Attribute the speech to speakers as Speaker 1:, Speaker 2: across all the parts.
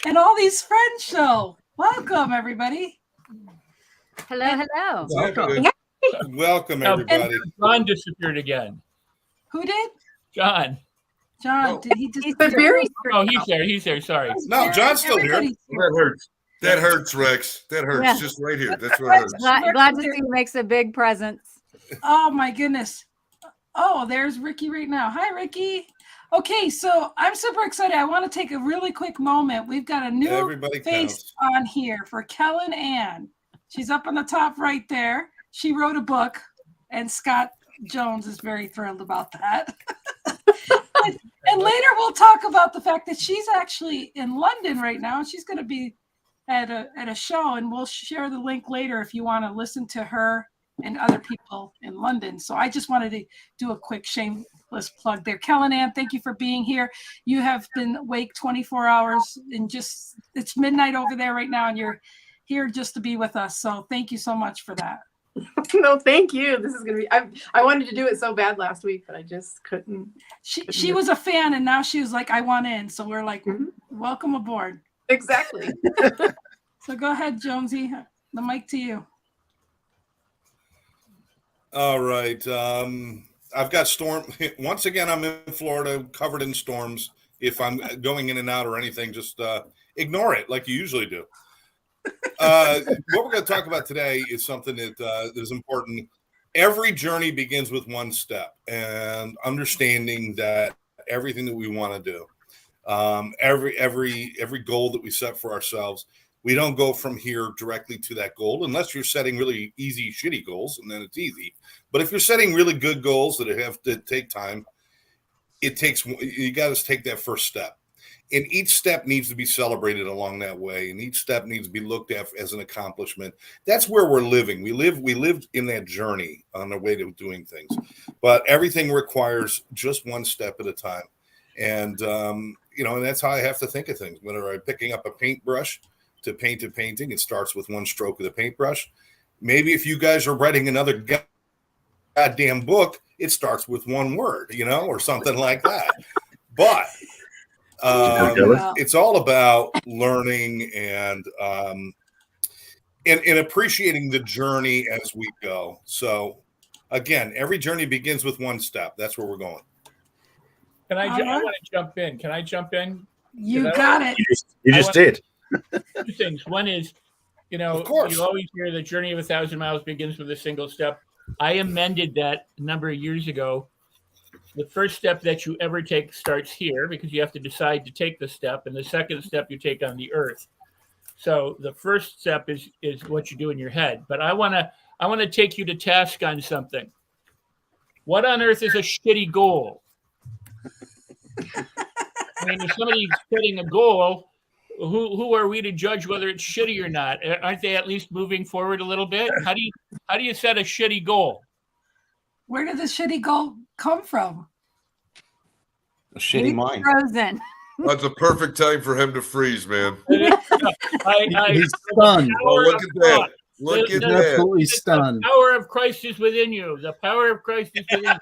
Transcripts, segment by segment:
Speaker 1: and all these friends show. Welcome, everybody.
Speaker 2: Hello.
Speaker 3: Welcome, everybody.
Speaker 4: John disappeared again.
Speaker 1: Who did?
Speaker 4: John.
Speaker 1: Did he just?
Speaker 4: Oh, he's there. Sorry.
Speaker 3: No, John's still here.
Speaker 5: That hurts. That hurts, Rex. That hurts.
Speaker 2: Yeah.
Speaker 5: Just right here. That's what hurts.
Speaker 2: Glad to see you makes a big presence.
Speaker 1: Oh my goodness. Oh, there's Ricky right now. Hi, Ricky. Okay, so I'm super excited. I want to take a really quick moment. We've got a new face on here for Kellen Ann. She's up on the top right there. She wrote a book, and Scott Jones is very thrilled about that. and later we'll talk about the fact that she's actually in London right now, and she's going to be at a show, and we'll share the link later if you want to listen to her and other people in London. So I just wanted to do a quick shameless plug there. Kellen Ann, thank you for being here. You have been awake 24 hours and it's midnight over there right now, and you're here just to be with us. So thank you so much for that.
Speaker 6: No, thank you. This is going to be, I wanted to do it so bad last week, but I just couldn't.
Speaker 1: She was a fan, and now she was like, I want in. So we're like, welcome aboard.
Speaker 6: Exactly.
Speaker 1: So go ahead, Jonesy. The mic to you.
Speaker 3: All right. I've got storm. Once again, I'm in Florida, covered in storms. If I'm going in and out or anything, just ignore it like you usually do. What we're going to talk about today is something that is important. Every journey begins with one step, and understanding that everything that we want to do, every goal that we set for ourselves, we don't go from here directly to that goal unless you're setting really easy, shitty goals, and then it's easy. But if you're setting really good goals that have to take time, you got to take that first step. And each step needs to be celebrated along that way, and each step needs to be looked at as an accomplishment. That's where we're living. We live in that journey on the way to doing things, but everything requires just one step at a time. And and that's how I have to think of things. Whenever I'm picking up a paintbrush to paint a painting, it starts with one stroke of the paintbrush. Maybe if you guys are writing another goddamn book, it starts with one word, or something like that. But it's all about learning and appreciating the journey as we go. So again, every journey begins with one step. That's where we're going.
Speaker 4: I want to jump in. Can I jump in?
Speaker 1: You got it.
Speaker 7: You just did.
Speaker 4: Two things. One is, you always hear the journey of 1,000 miles begins with a single step. I amended that a number of years ago. The first step that you ever take starts here, because you have to decide to take the step, and the second step you take on the earth. So the first step is what you do in your head. But I want to take you to task on something. What on earth is a shitty goal? I mean, if somebody's setting a goal, who are we to judge whether it's shitty or not? Aren't they at least moving forward a little bit? How do you set a shitty goal?
Speaker 1: Where did the shitty goal come from?
Speaker 7: A shitty mind.
Speaker 2: Frozen.
Speaker 5: That's a perfect time for him to freeze, man.
Speaker 7: He's stunned.
Speaker 5: Oh, look at that. Look at that.
Speaker 7: Absolutely stunned.
Speaker 4: The power of Christ is within you. The power of Christ is within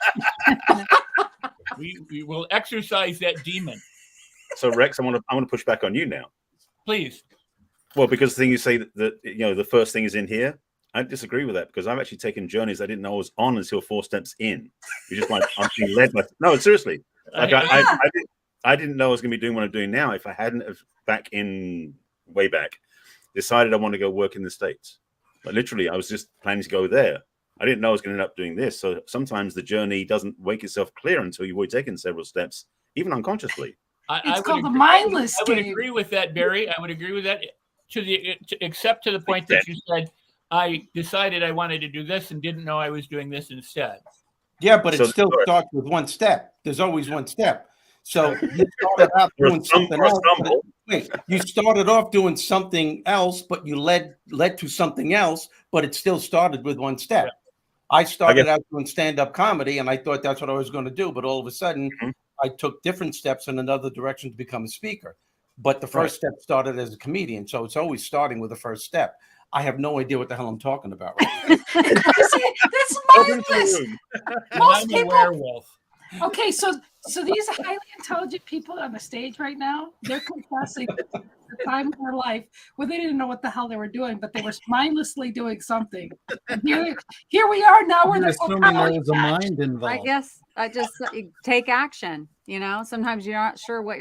Speaker 4: you. We will exorcise that demon.
Speaker 7: So Rex, I want to push back on you now.
Speaker 4: Please.
Speaker 7: Well, because the thing you say that the first thing is in here, I disagree with that, because I've actually taken journeys I didn't know I was on until 4 steps in. You're just like, I'm being led by. No, seriously. Like I didn't know I was going to be doing what I'm doing now if I hadn't have way back decided I want to go work in the States. But literally, I was just planning to go there. I didn't know I was going to end up doing this. So sometimes the journey doesn't wake itself clear until you've already taken several steps, even unconsciously.
Speaker 1: It's called the mindless
Speaker 4: I would agree with that, Barry. I would agree with that, except to the point that you said, I decided I wanted to do this and didn't know I was doing this instead.
Speaker 8: Yeah, but it still starts with one step. There's always one step. So you started out doing something else. Wait, you started off doing something else, but you led to something else, but it still started with one step. Yeah. I started out doing stand-up comedy, and I thought that's what I was going to do. But all of a sudden, I took different steps in another direction to become a speaker. But the first step started as a comedian. So it's always starting with the first step. I have no idea what the hell I'm talking about right now.
Speaker 1: That's mindless. Most people.
Speaker 4: Werewolf.
Speaker 1: Okay, so So these highly intelligent people on the stage right now, they're confessing the time of their life where they didn't know what the hell they were doing, but they were mindlessly doing something. And here we are now. We're
Speaker 9: assuming there was a mind involved.
Speaker 2: I guess I just take action. You know, sometimes you're not sure where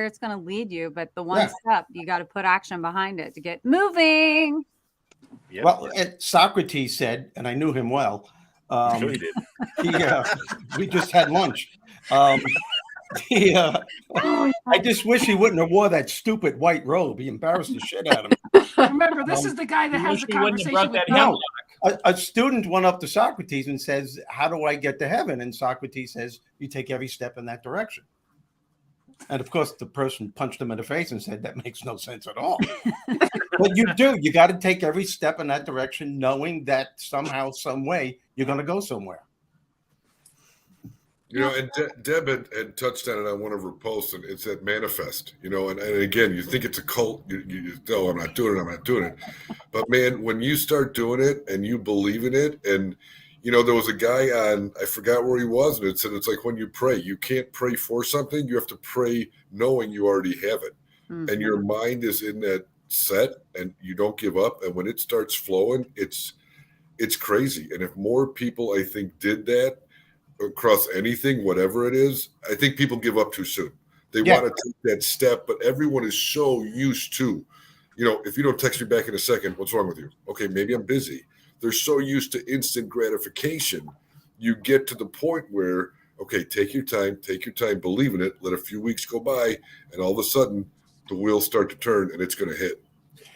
Speaker 2: it's gonna lead you, but the one step you got to put action behind it to get moving.
Speaker 8: Yep. Well, Socrates said, and I knew him well.
Speaker 7: Sure he did.
Speaker 8: We just had lunch. I just wish he wouldn't have wore that stupid white robe. He embarrassed the shit out of me.
Speaker 1: Remember, this is the guy that has the conversation with
Speaker 8: no. A student went up to Socrates and says, "How do I get to heaven?" And Socrates says, "You take every step in that direction." And of course, the person punched him in the face and said, "That makes no sense at all." But you do. You got to take every step in that direction, knowing that somehow, some way, you're going to go somewhere.
Speaker 5: You know, and Deb had touched on it on one of her posts, and it's that manifest, you know, and again, you think it's a cult. You oh, I'm not doing it. But man, when you start doing it and you believe in it, and, you know, there was a guy on, I forgot where he was, and it said, it's like when you pray, you can't pray for something. You have to pray knowing you already have it. Mm-hmm. And your mind is in that set and you don't give up. And when it starts flowing, it's crazy. And if more people, I think, did that across anything, whatever it is, I think people give up too soon. They want to take that step, but everyone is so used to, you know, if you don't text me back in a second, what's wrong with you? Okay, maybe I'm busy. They're so used to instant gratification. You get to the point where, okay, take your time, believe in it, let a few weeks go by, and all of a sudden the wheels start to turn and it's going to hit.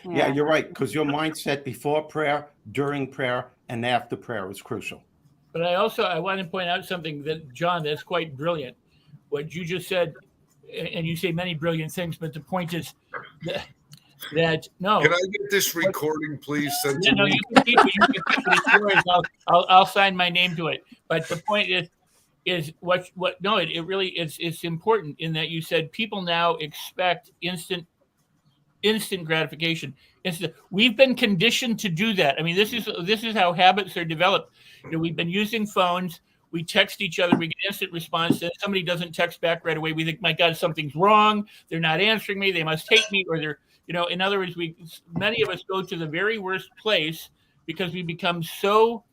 Speaker 8: Yeah, you're right, because your mindset before prayer, during prayer, and after prayer is crucial.
Speaker 4: But I want to point out something that, John, that's quite brilliant. What you just said, and you say many brilliant things, but the point is that no.
Speaker 5: Can I get this recording, please? Send
Speaker 4: no, you can keep it. It's yours. I'll sign my name to it. But the point is what no, it really it's important in that you said people now expect instant gratification. We've been conditioned to do that. I mean, this is how habits are developed. You know, we've been using phones. We text each other. We get instant response. And somebody doesn't text back right away. We think, my God, something's wrong. They're not answering me. They must hate me, or they're, you know. In other words, many of us go to the very worst place because we become so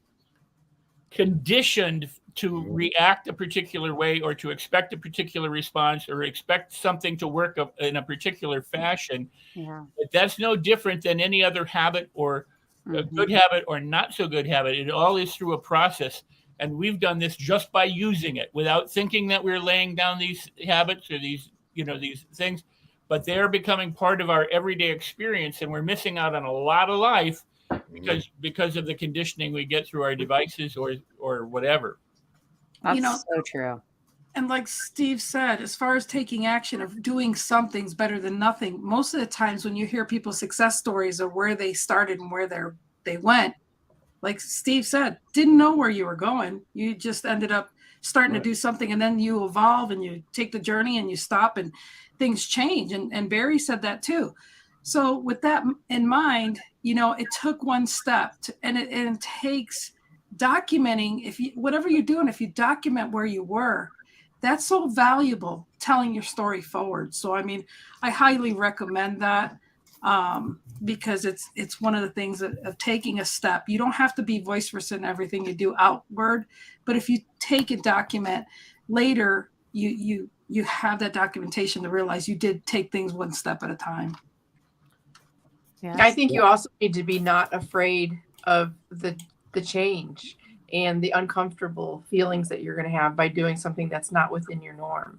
Speaker 4: conditioned to react a particular way, or to expect a particular response, or expect something to work in a particular fashion. Yeah. But that's no different than any other habit, or a good habit or not so good habit. It all is through a process. And we've done this just by using it without thinking that we're laying down these habits or these things, but they're becoming part of our everyday experience. And we're missing out on a lot of life because of the conditioning we get through our devices or whatever.
Speaker 2: That's so true.
Speaker 1: And like Steve said, as far as taking action of doing something's better than nothing, most of the times when you hear people's success stories of where they started and where they went, like Steve said, didn't know where you were going. You just ended up starting to do something, and then you evolve and you take the journey and you stop and things change. And Barry said that too. So with that in mind, you know, it took one step and it takes documenting. Whatever you're doing, if you document where you were, that's so valuable, telling your story forward. So, I mean, I highly recommend that because it's one of the things of taking a step. You don't have to be vociferous in everything you do outward, but if you take a document later, you have that documentation to realize you did take things one step at a time.
Speaker 6: Yeah. I think you also need to be not afraid of the change and the uncomfortable feelings that you're going to have by doing something that's not within your norm.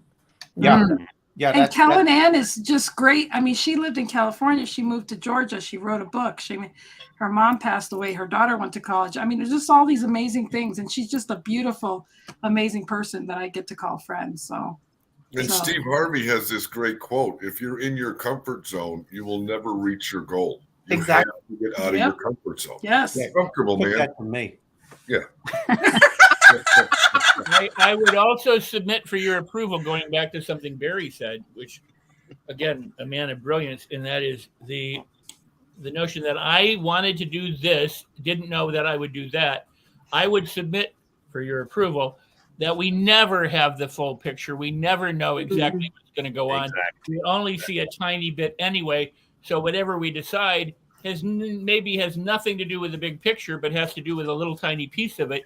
Speaker 8: Yeah. Yeah.
Speaker 1: And Kellyanne is just great. I mean, she lived in California. She moved to Georgia. She wrote a book. Her mom passed away. Her daughter went to college. I mean, there's just all these amazing things. And she's just a beautiful, amazing person that I get to call friend.
Speaker 5: And Steve Harvey has this great quote: if you're in your comfort zone, you will never reach your goal. You
Speaker 6: exactly.
Speaker 5: have to get out of your comfort zone.
Speaker 1: Yes.
Speaker 5: It's comfortable, man.
Speaker 8: That for me.
Speaker 5: Yeah.
Speaker 4: I would also submit for your approval, going back to something Barry said, which, again, a man of brilliance, and that is the notion that I wanted to do this, didn't know that I would do that. I would submit for your approval that we never have the full picture. We never know exactly what's going to go on. We only see a tiny bit anyway. So whatever we decide maybe has nothing to do with the big picture, but has to do with a little tiny piece of it.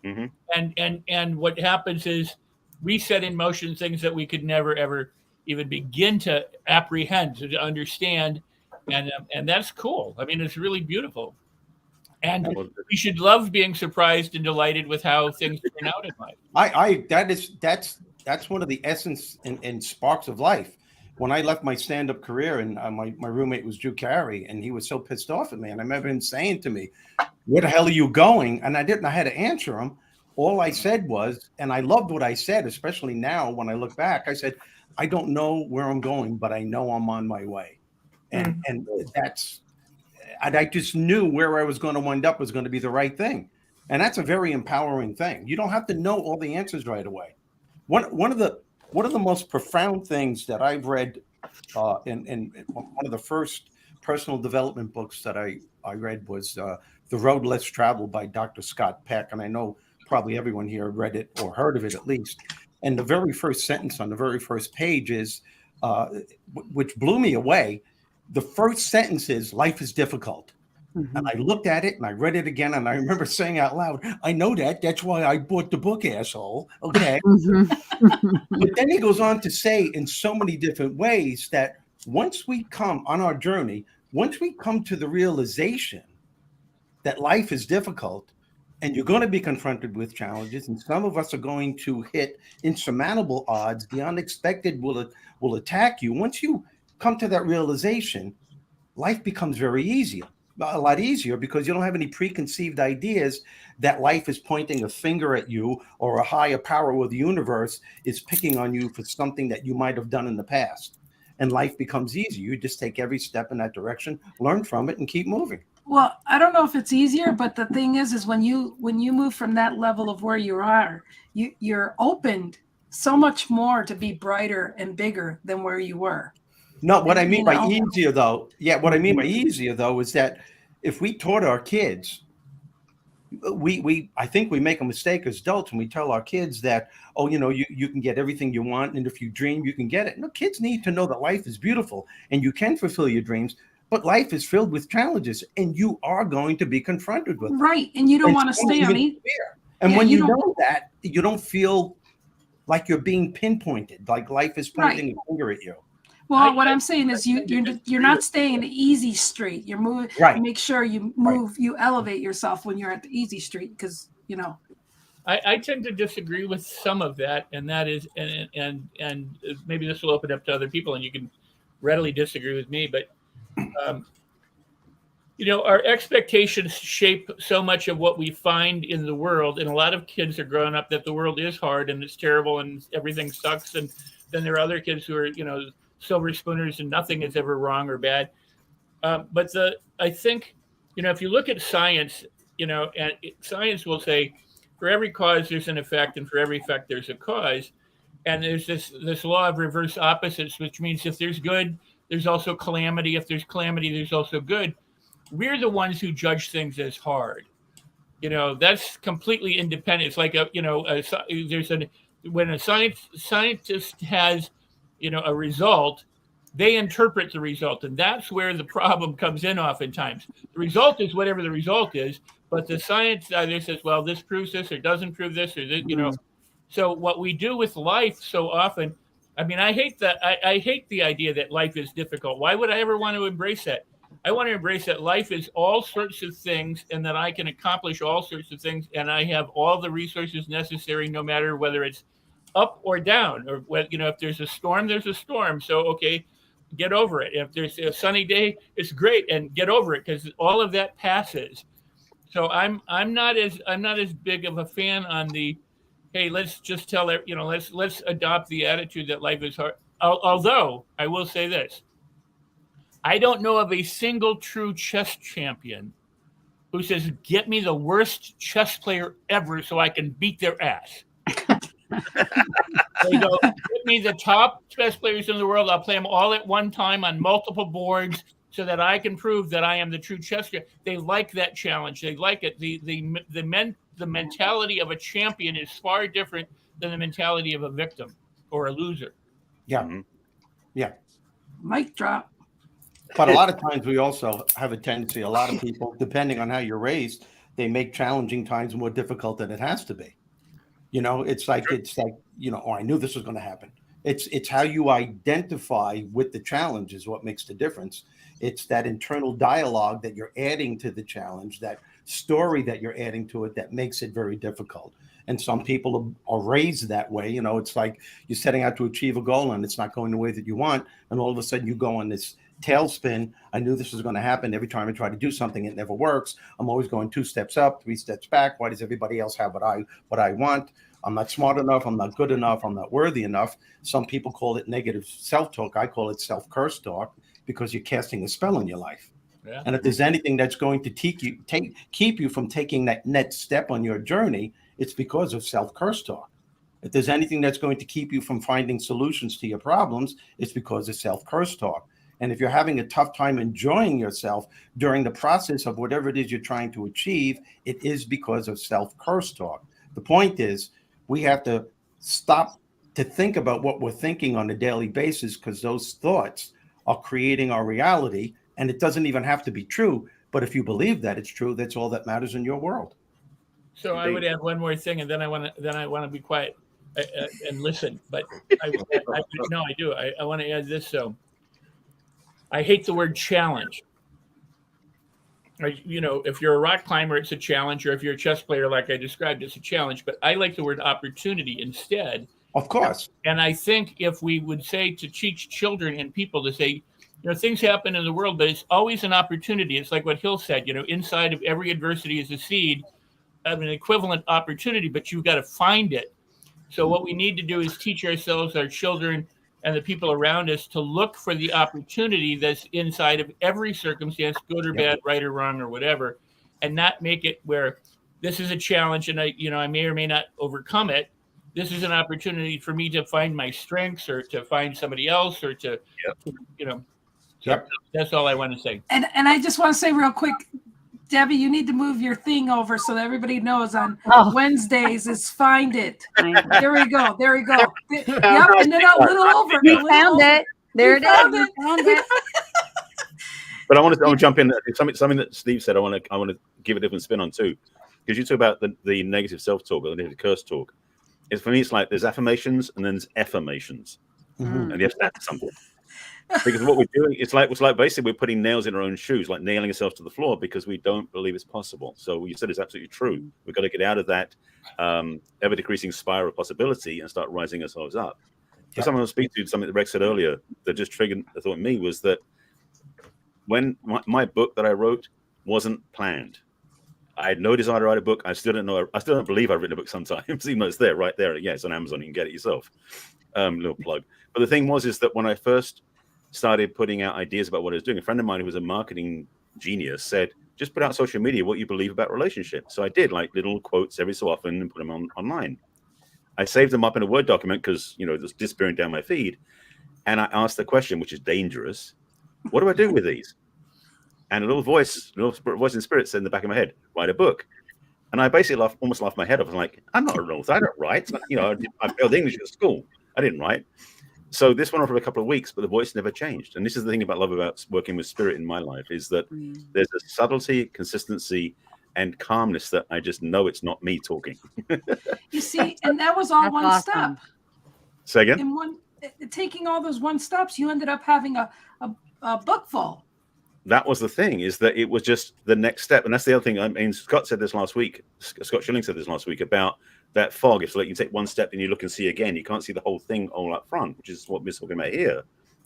Speaker 4: And what happens is we set in motion things that we could never, ever even begin to apprehend, to understand. And that's cool. I mean, it's really beautiful. And we should love being surprised and delighted with how things turn out in life.
Speaker 8: That's one of the essence and sparks of life. When I left my stand-up career, and my roommate was Drew Carey, and he was so pissed off at me. And I remember him saying to me, "Where the hell are you going?" And I didn't know how to answer him. All I said was, and I loved what I said, especially now when I look back, I said, "I don't know where I'm going, but I know I'm on my way." And I just knew where I was going to wind up was going to be the right thing. And that's a very empowering thing. You don't have to know all the answers right away. One of the most profound things that I've read in one of the first personal development books that I read was The Road Less Traveled by Dr. Scott Peck. And I know probably everyone here read it or heard of it at least. And the very first sentence on the very first page is, which blew me away. The first sentence is, "Life is difficult." And I looked at it and I read it again. And I remember saying out loud, "I know that. That's why I bought the book, asshole." Okay. But then he goes on to say in so many different ways that once we come on our journey, once we come to the realization that life is difficult and you're going to be confronted with challenges, and some of us are going to hit insurmountable odds, the unexpected will attack you. Once you come to that realization, life becomes a lot easier, because you don't have any preconceived ideas that life is pointing a finger at you, or a higher power of the universe is picking on you for something that you might have done in the past. And life becomes easy. You just take every step in that direction, learn from it, and keep moving.
Speaker 1: Well, I don't know if it's easier, but the thing is when you move from that level of where you are, you're opened so much more to be brighter and bigger than where you were.
Speaker 8: No, what I mean by easier though, is that if we taught our kids, I think we make a mistake as adults when we tell our kids that, you can get everything you want, and if you dream, you can get it. No, kids need to know that life is beautiful and you can fulfill your dreams, but life is filled with challenges and you are going to be confronted with them.
Speaker 1: Right, and you don't want to stay on it.
Speaker 8: And when you know that, you don't feel like you're being pinpointed, like life is pointing a finger at you.
Speaker 1: Well, what I'm saying is you're not staying the easy street. You're moving.
Speaker 8: Right.
Speaker 1: You make sure you move. Right. You elevate yourself when you're at the easy street, because
Speaker 4: I tend to disagree with some of that, and that is, and maybe this will open up to other people, and you can readily disagree with me, but our expectations shape so much of what we find in the world, and a lot of kids are growing up that the world is hard and it's terrible and everything sucks, and then there are other kids who are silver spooners and nothing is ever wrong or bad. But I think, if you look at science, and science will say for every cause there's an effect, and for every effect there's a cause. And there's this law of reverse opposites, which means if there's good, there's also calamity. If there's calamity, there's also good. We're the ones who judge things as hard. That's completely independent. It's like when a scientist has a result, they interpret the result, and that's where the problem comes in oftentimes. The result is whatever the result is, but the science either says, well, this proves this or doesn't prove this, or this, So what we do with life so often, I hate that. I hate the idea that life is difficult. Why would I ever want to embrace that? I want to embrace that life is all sorts of things, and that I can accomplish all sorts of things, and I have all the resources necessary, no matter whether it's up or down, or if there's a storm, there's a storm. So, okay, get over it. If there's a sunny day, it's great, and get over it, because all of that passes. So I'm not as big of a fan on the, hey, let's just tell it, let's adopt the attitude that life is hard. Although I will say this, I don't know of a single true chess champion who says, get me the worst chess player ever so I can beat their ass. They go, get me the top chess players in the world. I'll play them all at one time on multiple boards so that I can prove that I am the true chess player. They like that challenge. They like it. The the mentality of a champion is far different than the mentality of a victim or a loser.
Speaker 8: Yeah.
Speaker 7: Mm-hmm.
Speaker 8: Yeah.
Speaker 1: Mic drop.
Speaker 8: But a lot of times we also have a tendency, a lot of people, depending on how you're raised, they make challenging times more difficult than it has to be. You know, it's like, you know, oh, I knew this was going to happen. It's how you identify with the challenge is what makes the difference. It's that internal dialogue that you're adding to the challenge, that story that you're adding to it that makes it very difficult. And some people are raised that way. You know, it's like you're setting out to achieve a goal and it's not going the way that you want. And all of a sudden you go on this tailspin. I knew this was going to happen. Every time I try to do something, it never works. I'm always going 2 steps up, 3 steps back. Why does everybody else have what I want? I'm not smart enough. I'm not good enough. I'm not worthy enough. Some people call it negative self-talk. I call it self-curse talk because you're casting a spell in your life. Yeah. And if there's anything that's going to keep you from taking that next step on your journey, it's because of self-curse talk. If there's anything that's going to keep you from finding solutions to your problems, it's because of self-curse talk. And if you're having a tough time enjoying yourself during the process of whatever it is you're trying to achieve, it is because of self-curse talk. The point is, we have to stop to think about what we're thinking on a daily basis because those thoughts are creating our reality. And it doesn't even have to be true. But if you believe that it's true, that's all that matters in your world.
Speaker 4: So I would add one more thing, and then I want to be quiet and listen. But I do. I want to add this. So I hate the word challenge. You know, if you're a rock climber, it's a challenge, or if you're a chess player, like I described, it's a challenge. But I like the word opportunity instead.
Speaker 8: Of course.
Speaker 4: And I think if we would say to teach children and people to say, you know, things happen in the world, but it's always an opportunity. It's like what Hill said, you know, inside of every adversity is a seed of an equivalent opportunity, but you've got to find it. So what we need to do is teach ourselves, our children, and the people around us to look for the opportunity that's inside of every circumstance, good or bad, right or wrong or whatever, and not make it where this is a challenge and I may or may not overcome it. This is an opportunity for me to find my strengths or to find somebody else or to you know. So that's all I want to say.
Speaker 1: And I just want to say real quick, Debbie, you need to move your thing over so that everybody knows on Wednesdays is Find It. There we go. There we go. Yep, and then a little over.
Speaker 2: You found it. There it is. Found it.
Speaker 7: But I want to jump in. Something that Steve said. I want to give a different spin on too, because you talk about the negative self-talk or the negative curse talk. It's for me, it's like there's affirmations and then there's affirmations, and you have to add something. Because what we're doing, it's like basically we're putting nails in our own shoes, like nailing ourselves to the floor because we don't believe it's possible. So what you said is absolutely true. We've got to get out of that ever decreasing spiral of possibility and start rising ourselves up. For someone to speak to, something that Rex said earlier that just triggered a thought in me was that when my book that I wrote wasn't planned, I had no desire to write a book. I still don't believe I've written a book sometimes, even though it's there, right there. Yeah, it's on Amazon. You can get it yourself. Little plug. But the thing is that when I first started putting out ideas about what I was doing, a friend of mine who was a marketing genius said, just put out social media what you believe about relationships. So I did, like little quotes every so often and put them online. I saved them up in a Word document because, you know, it was disappearing down my feed. And I asked the question, which is dangerous, what do I do with these? And a little voice in spirit said in the back of my head, write a book. And I basically almost laughed my head off. I was like, I'm not a author. I don't write. You know, I failed English at school. I didn't write. So this went on for a couple of weeks, but the voice never changed. And this is the thing I love about working with spirit in my life is that there's a subtlety, consistency, and calmness that I just know it's not me talking.
Speaker 1: You see, and that was all That's one awesome. Step.
Speaker 7: Say again?
Speaker 1: In taking all those one steps, you ended up having a book full.
Speaker 7: That was the thing, is that it was just the next step. And that's the other thing. I mean, Scott said this last week. Scott Schilling said this last week about that fog. It's like you take one step and you look and see again. You can't see the whole thing all up front, which is what we're talking about here.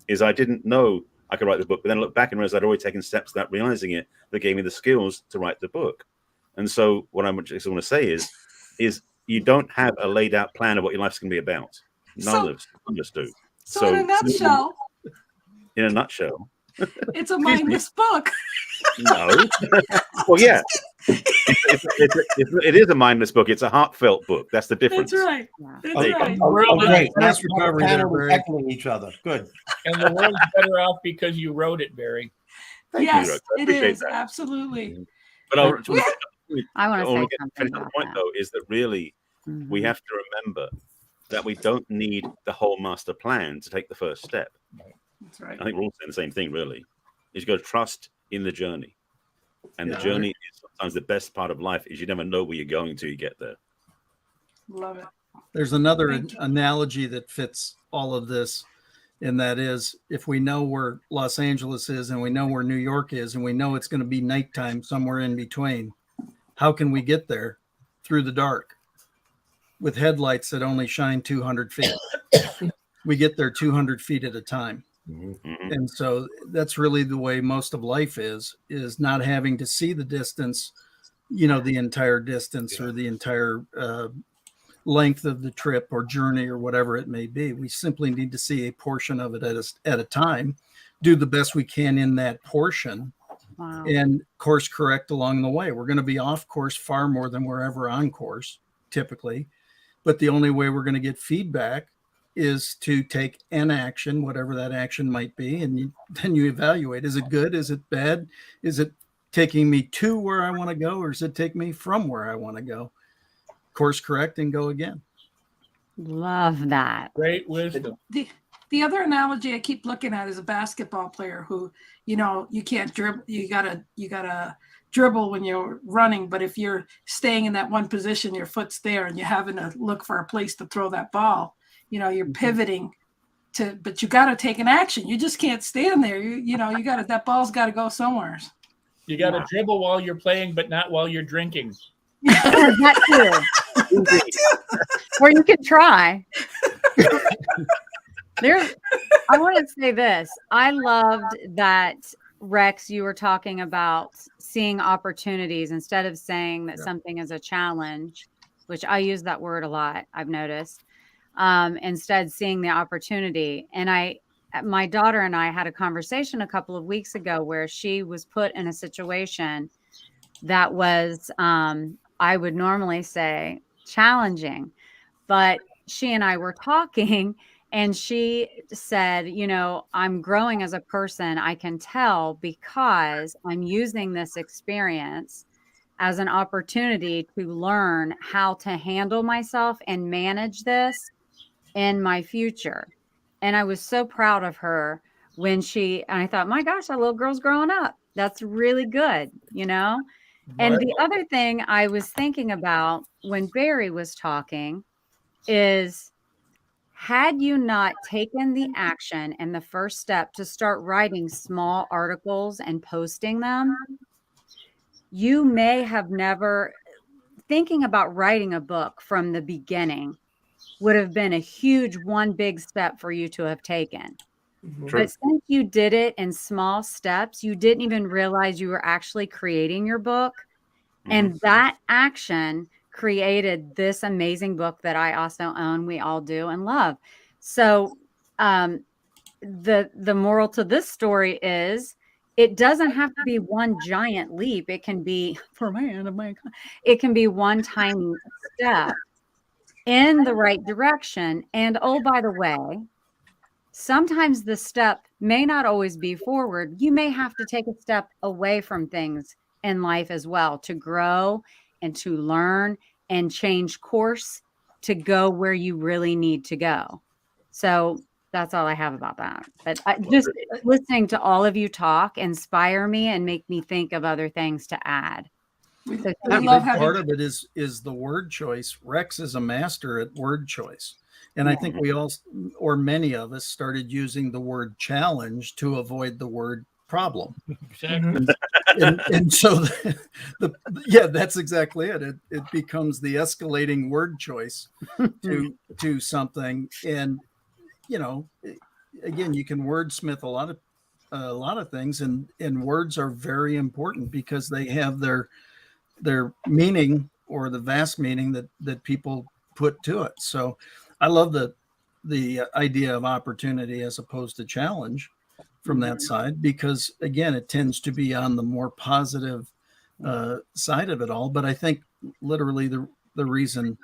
Speaker 7: Is I didn't know I could write the book, but then I looked back and realized I'd already taken steps without realizing it that gave me the skills to write the book. And so what I just want to say is you don't have a laid out plan of what your life's going to be about. None of us do.
Speaker 1: So in a nutshell, it's a mindless book.
Speaker 7: No. Well, yeah. It is a mindless book. It's a heartfelt book. That's the difference.
Speaker 1: That's right. That's right.
Speaker 8: Great. That's recovery there, echoing each other. Good.
Speaker 4: And the world's better off because you wrote it, Barry.
Speaker 1: Yes, it is. That. Absolutely.
Speaker 7: But
Speaker 2: I want to say
Speaker 7: to
Speaker 2: something
Speaker 7: finish
Speaker 2: about
Speaker 7: the point,
Speaker 2: that.
Speaker 7: though, is that really we have to remember that we don't need the whole master plan to take the first step.
Speaker 1: That's right.
Speaker 7: I think we're all saying the same thing, really. Is you got to trust in the journey. And the journey is sometimes the best part of life is you never know where you're going till you get there.
Speaker 1: Love it.
Speaker 9: There's another analogy that fits all of this. And that is, if we know where Los Angeles is and we know where New York is and we know it's going to be nighttime somewhere in between, how can we get there? Through the dark with headlights that only shine 200 feet. We get there 200 feet at a time. And so that's really the way most of life is not having to see the distance, the entire distance or the entire length of the trip or journey or whatever it may be. We simply need to see a portion of it at a time, do the best we can in that portion, and course correct along the way. We're going to be off course far more than we're ever on course, typically. But the only way we're going to get feedback is to take an action, whatever that action might be, and then you evaluate. Is it good? Is it bad? Is it taking me to where I want to go, or does it take me from where I want to go? Course correct and go again.
Speaker 2: Love that.
Speaker 4: Great wisdom.
Speaker 1: The other analogy I keep looking at is a basketball player who, you can't dribble. You gotta dribble when you're running, but if you're staying in that one position, your foot's there, and you're having to look for a place to throw that ball. You're pivoting but you got to take an action. You just can't stand there. That ball's got to go somewhere.
Speaker 4: You got to dribble while you're playing, but not while you're drinking.
Speaker 2: That too. Or you can try. I want to say this. I loved that, Rex, you were talking about seeing opportunities instead of saying that something is a challenge, which I use that word a lot, I've noticed. Instead seeing the opportunity. And my daughter and I had a conversation a couple of weeks ago where she was put in a situation that was, I would normally say challenging, but she and I were talking and she said, I'm growing as a person. I can tell because I'm using this experience as an opportunity to learn how to handle myself and manage this in my future. And I was so proud of her and I thought, my gosh, that little girl's growing up. That's really good, And the other thing I was thinking about when Barry was talking is, had you not taken the action and the first step to start writing small articles and posting them, you may have never, thinking about writing a book from the beginning would have been a huge one big step for you to have taken. But since you did it in small steps, you didn't even realize you were actually creating your book. And that action created this amazing book that I also own, we all do, and love. So the moral to this story is, it doesn't have to be one giant leap. It can be, it can be one tiny step in the right direction. And oh, by the way, sometimes the step may not always be forward. You may have to take a step away from things in life as well to grow and to learn and change course to go where you really need to go. So that's all I have about that. But just listening to all of you talk inspire me and make me think of other things to add. So
Speaker 9: part of it is the word choice. Rex is a master at word choice. And I think we all, or many of us, started using the word challenge to avoid the word problem.
Speaker 4: Exactly.
Speaker 9: And so, that's exactly it. It becomes the escalating word choice to something. And, again, you can wordsmith a lot of things, and words are very important because they have their meaning, or the vast meaning that people put to it. So I love the idea of opportunity as opposed to challenge from that side, because again, it tends to be on the more positive side of it all. But I think literally the reason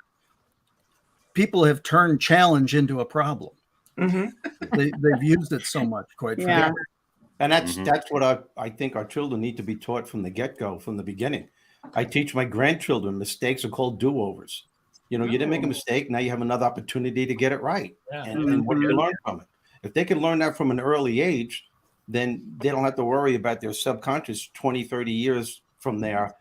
Speaker 9: people have turned challenge into a problem, they've used it so much, quite frankly.
Speaker 8: And that's what I think our children need to be taught from the get-go, from the beginning. I teach my grandchildren mistakes are called do-overs. You know, you didn't make a mistake. Now you have another opportunity to get it right.
Speaker 4: Yeah.
Speaker 8: And what do you learn from it? If they can learn that from an early age, then they don't have to worry about their subconscious 20, 30 years from there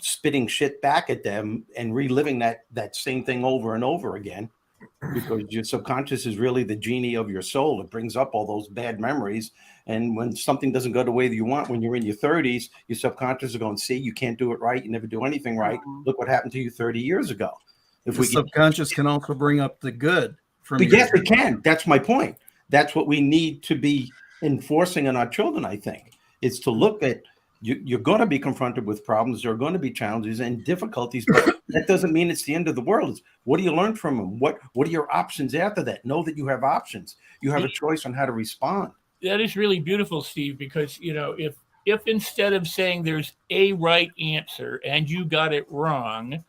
Speaker 8: spitting shit back at them and reliving that same thing over and over again, because your subconscious is really the genie of your soul. It brings up all those bad memories. And when something doesn't go the way that you want, when you're in your 30s, your subconscious is going, see, you can't do it right. You never do anything right. Look what happened to you 30 years ago.
Speaker 9: If the subconscious can also bring up the good from
Speaker 8: yes, it can. That's my point. That's what we need to be enforcing on our children, I think, is to look at you're going to be confronted with problems. There are going to be challenges and difficulties, but that doesn't mean it's the end of the world. It's what do you learn from them? What are your options after that? Know that you have options. You have a choice on how to respond.
Speaker 4: That is really beautiful, Steve, because, you know, if instead of saying there's a right answer and you got it wrong,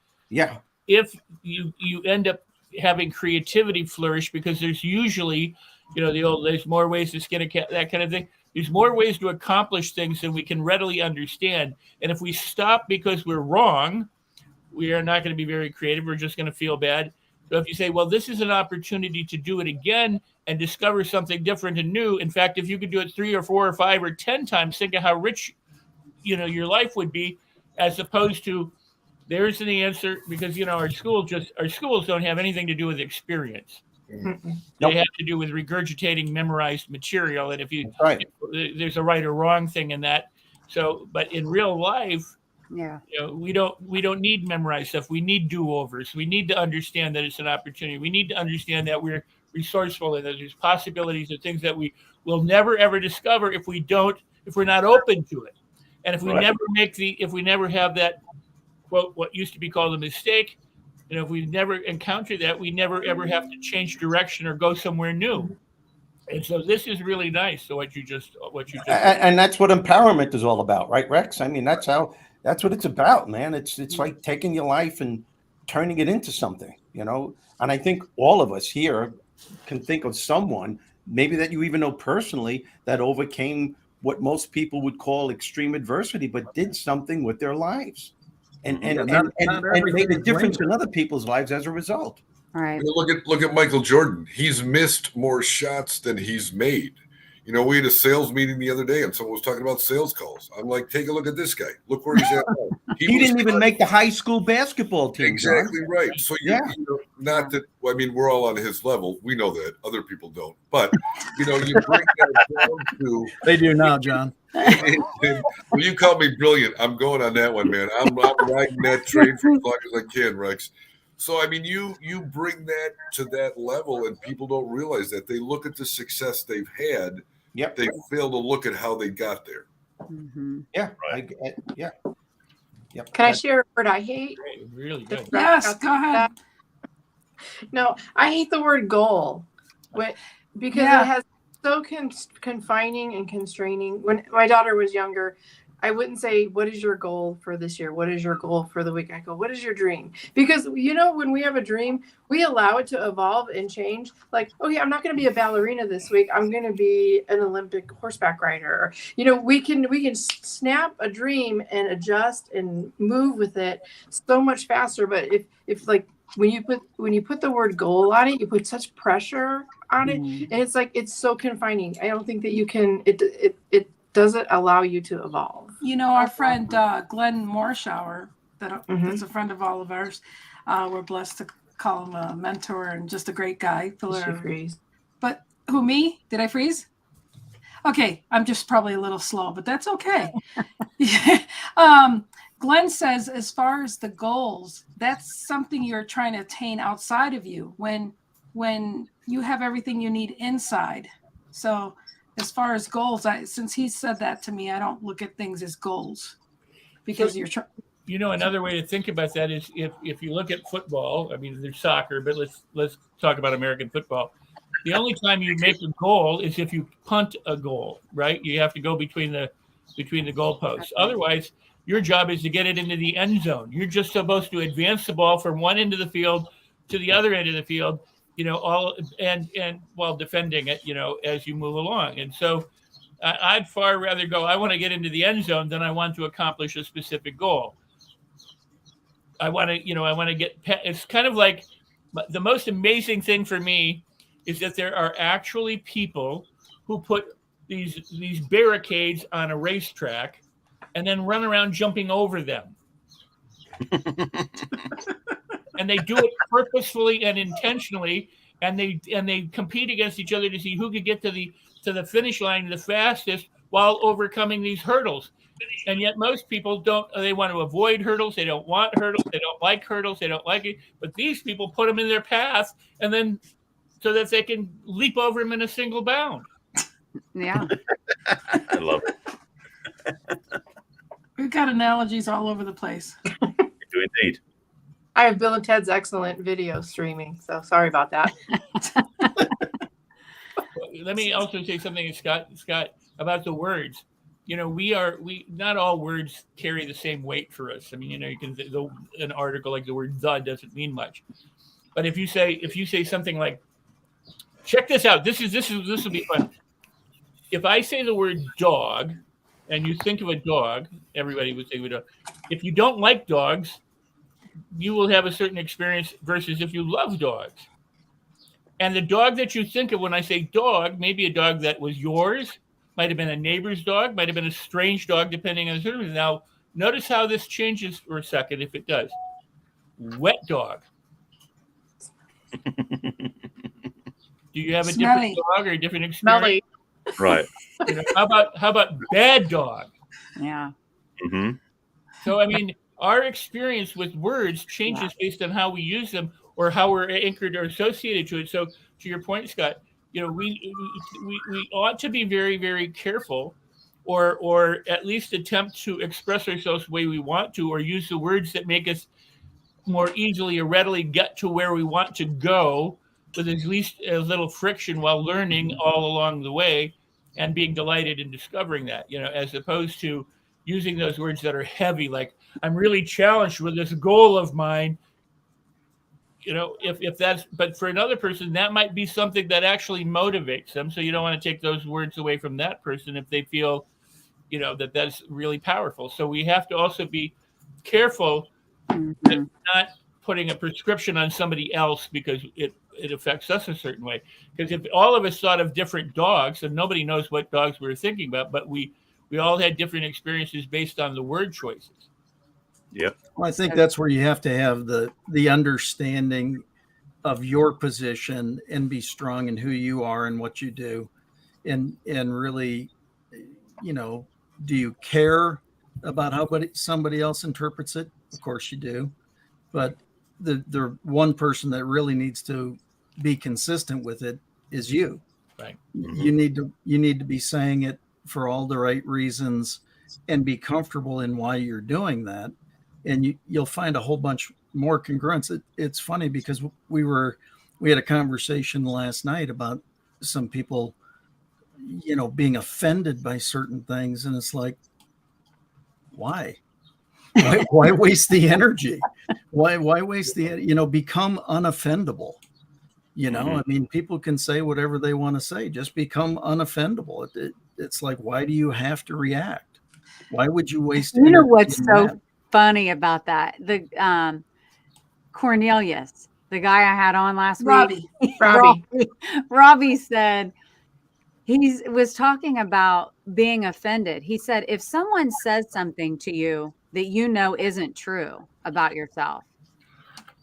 Speaker 4: if you end up having creativity flourish, because there's usually, you know, there's more ways to skin a cat, that kind of thing. There's more ways to accomplish things than we can readily understand. And if we stop because we're wrong, we are not going to be very creative. We're just going to feel bad. So if you say, well, this is an opportunity to do it again and discover something different and new. In fact, if you could do it 3 or 4 or 5 or 10 times, think of how rich, you know, your life would be, as opposed to there's the answer, because, you know, our schools don't have anything to do with experience. They have to do with regurgitating memorized material. And if there's a right or wrong thing in that. So, but in real life, you know, we don't need memorized stuff. We need do-overs. We need to understand that it's an opportunity. We need to understand that we're resourceful and that there's possibilities of things that we will never ever discover if we're not open to it. And if we never have that, quote, what used to be called a mistake, you know, if we've never encountered that, we never ever have to change direction or go somewhere new. And so this is really nice. So what you just
Speaker 8: and that's what empowerment is all about, right, Rex? I mean, that's what it's about, man. It's like taking your life and turning it into something, you know. And I think all of us here can think of someone, maybe that you even know personally, that overcame what most people would call extreme adversity, but did something with their lives. And made a difference in other people's lives as a result.
Speaker 2: All right.
Speaker 5: Look at Michael Jordan. He's missed more shots than he's made. You know, we had a sales meeting the other day, and someone was talking about sales calls. I'm like, take a look at this guy. Look where he's at now.
Speaker 8: He didn't even make the high school basketball team.
Speaker 5: Exactly right. So you know, not that. I mean, we're all on his level. We know that. Other people don't. But you know, you break that down to.
Speaker 9: They do now, John.
Speaker 5: When you call me brilliant, I'm going on that one, man. I'm riding that train for as long as I can, Rex. So I mean, you bring that to that level, and people don't realize that. They look at the success they've had.
Speaker 8: Yep.
Speaker 5: They fail to look at how they got there.
Speaker 2: Mm-hmm.
Speaker 8: Yeah.
Speaker 6: Yep. Can I share a word I hate?
Speaker 4: Really good.
Speaker 1: Yes, go ahead.
Speaker 6: No, I hate the word goal, because it has so confining and constraining. When my daughter was younger, I wouldn't say, what is your goal for this year? What is your goal for the week? I go, what is your dream? Because, you know, when we have a dream, we allow it to evolve and change. Like, okay, I'm not going to be a ballerina this week. I'm going to be an Olympic horseback rider. Or, you know, we can snap a dream and adjust and move with it so much faster. But if like, when you put the word goal on it, you put such pressure on it, and it's like, it's so confining. I don't think that you can, it doesn't allow you to evolve.
Speaker 1: You know, our friend Glenn Morshower, that's a friend of all of ours. We're blessed to call him a mentor and just a great guy. But who, me? Did I freeze? Okay, I'm just probably a little slow, but that's okay. Glenn says, as far as the goals, that's something you're trying to attain outside of you when you have everything you need inside. So as far as goals, since he said that to me, I don't look at things as goals, because you're trying.
Speaker 4: You know, another way to think about that is if you look at football. I mean, there's soccer, but let's talk about American football. The only time you make a goal is if you punt a goal, right? You have to go between the goalposts. Otherwise, your job is to get it into the end zone. You're just supposed to advance the ball from one end of the field to the other end of the field, you know, all and while defending it, you know, as you move along. And so I'd far rather go, I want to get into the end zone than I want to accomplish a specific goal. I want to get pet. It's kind of like the most amazing thing for me is that there are actually people who put these barricades on a racetrack and then run around jumping over them. And they do it purposefully and intentionally, and they compete against each other to see who could get to the finish line the fastest while overcoming these hurdles. And yet most people don't. They want to avoid hurdles. They don't want hurdles. They don't like hurdles. They don't like it. But these people put them in their path, and then so that they can leap over them in a single bound.
Speaker 2: Yeah,
Speaker 7: I love it.
Speaker 1: We've got analogies all over the place.
Speaker 7: You do indeed.
Speaker 6: I have Bill and Ted's excellent video streaming, so sorry about that.
Speaker 4: Let me also say something, Scott, about the words. We not all words carry the same weight for us. I mean, you can an article like the word "the" doesn't mean much, but if you say something like, check this out, this will be fun. If I say the word dog, and you think of a dog, everybody would say a dog. If you don't like dogs, you will have a certain experience versus if you love dogs. And the dog that you think of when I say dog, maybe a dog that was yours, might have been a neighbor's dog, might have been a strange dog, depending on the circumstances. Now, notice how this changes for a second, if it does. Wet dog. Do you have a different dog or a different experience?
Speaker 6: Smelly.
Speaker 7: Right.
Speaker 4: How about bad dog?
Speaker 2: Yeah.
Speaker 7: Mm-hmm.
Speaker 4: So, I mean, our experience with words changes based on how we use them or how we're anchored or associated to it. So, to your point, Scott, we ought to be very, very careful, or at least attempt to express ourselves the way we want to, or use the words that make us more easily or readily get to where we want to go with at least a little friction while learning all along the way and being delighted in discovering that, as opposed to using those words that are heavy, like I'm really challenged with this goal of mine. If that's, but for another person, that might be something that actually motivates them. So you don't want to take those words away from that person if they feel, that that's really powerful. So we have to also be careful that not putting a prescription on somebody else because it affects us a certain way. Because if all of us thought of different dogs, and nobody knows what dogs we were thinking about, but we all had different experiences based on the word choices.
Speaker 7: Yep.
Speaker 9: Well, I think that's where you have to have the understanding of your position and be strong in who you are and what you do. And really, do you care about how somebody else interprets it? Of course you do. But the one person that really needs to be consistent with it is you.
Speaker 4: Right.
Speaker 9: Mm-hmm. You need to be saying it for all the right reasons and be comfortable in why you're doing that. And you'll find a whole bunch more congruence. It's funny because we had a conversation last night about some people, being offended by certain things. And it's like, why waste the energy? Why waste become unoffendable. I mean, people can say whatever they want to say, just become unoffendable. It's like, why do you have to react? Why would you waste energy?
Speaker 2: What's so funny about that? The Cornelius, the guy I had on last week, Robbie said he was talking about being offended. He said, if someone says something to you that isn't true about yourself,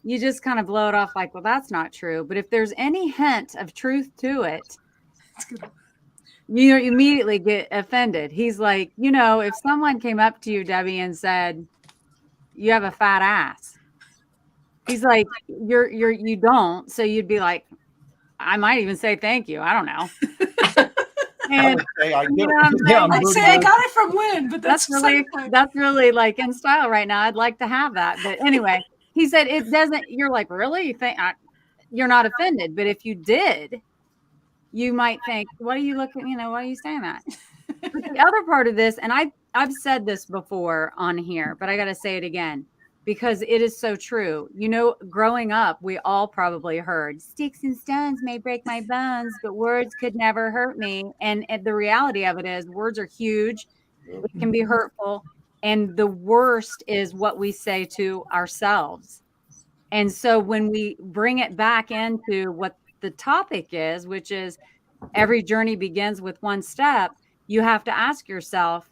Speaker 2: you just kind of blow it off like, well, that's not true. But if there's any hint of truth to it, you immediately get offended. He's like, if someone came up to you, Debbie, and said, you have a fat ass, he's like, you don't. So you'd be like, I might even say thank you. I don't know. And
Speaker 1: I'd say I got it from Lynn, but that's
Speaker 2: really like in style right now. I'd like to have that. But anyway, he said it doesn't. You're like, really? You think you're not offended? But if you did, you might think, what are you looking? Why are you saying that? But the other part of this, and I've said this before on here, but I got to say it again because it is so true. Growing up, we all probably heard sticks and stones may break my bones, but words could never hurt me. And the reality of it is words are huge. It can be hurtful. And the worst is what we say to ourselves. And so when we bring it back into what the topic is, which is every journey begins with one step, you have to ask yourself,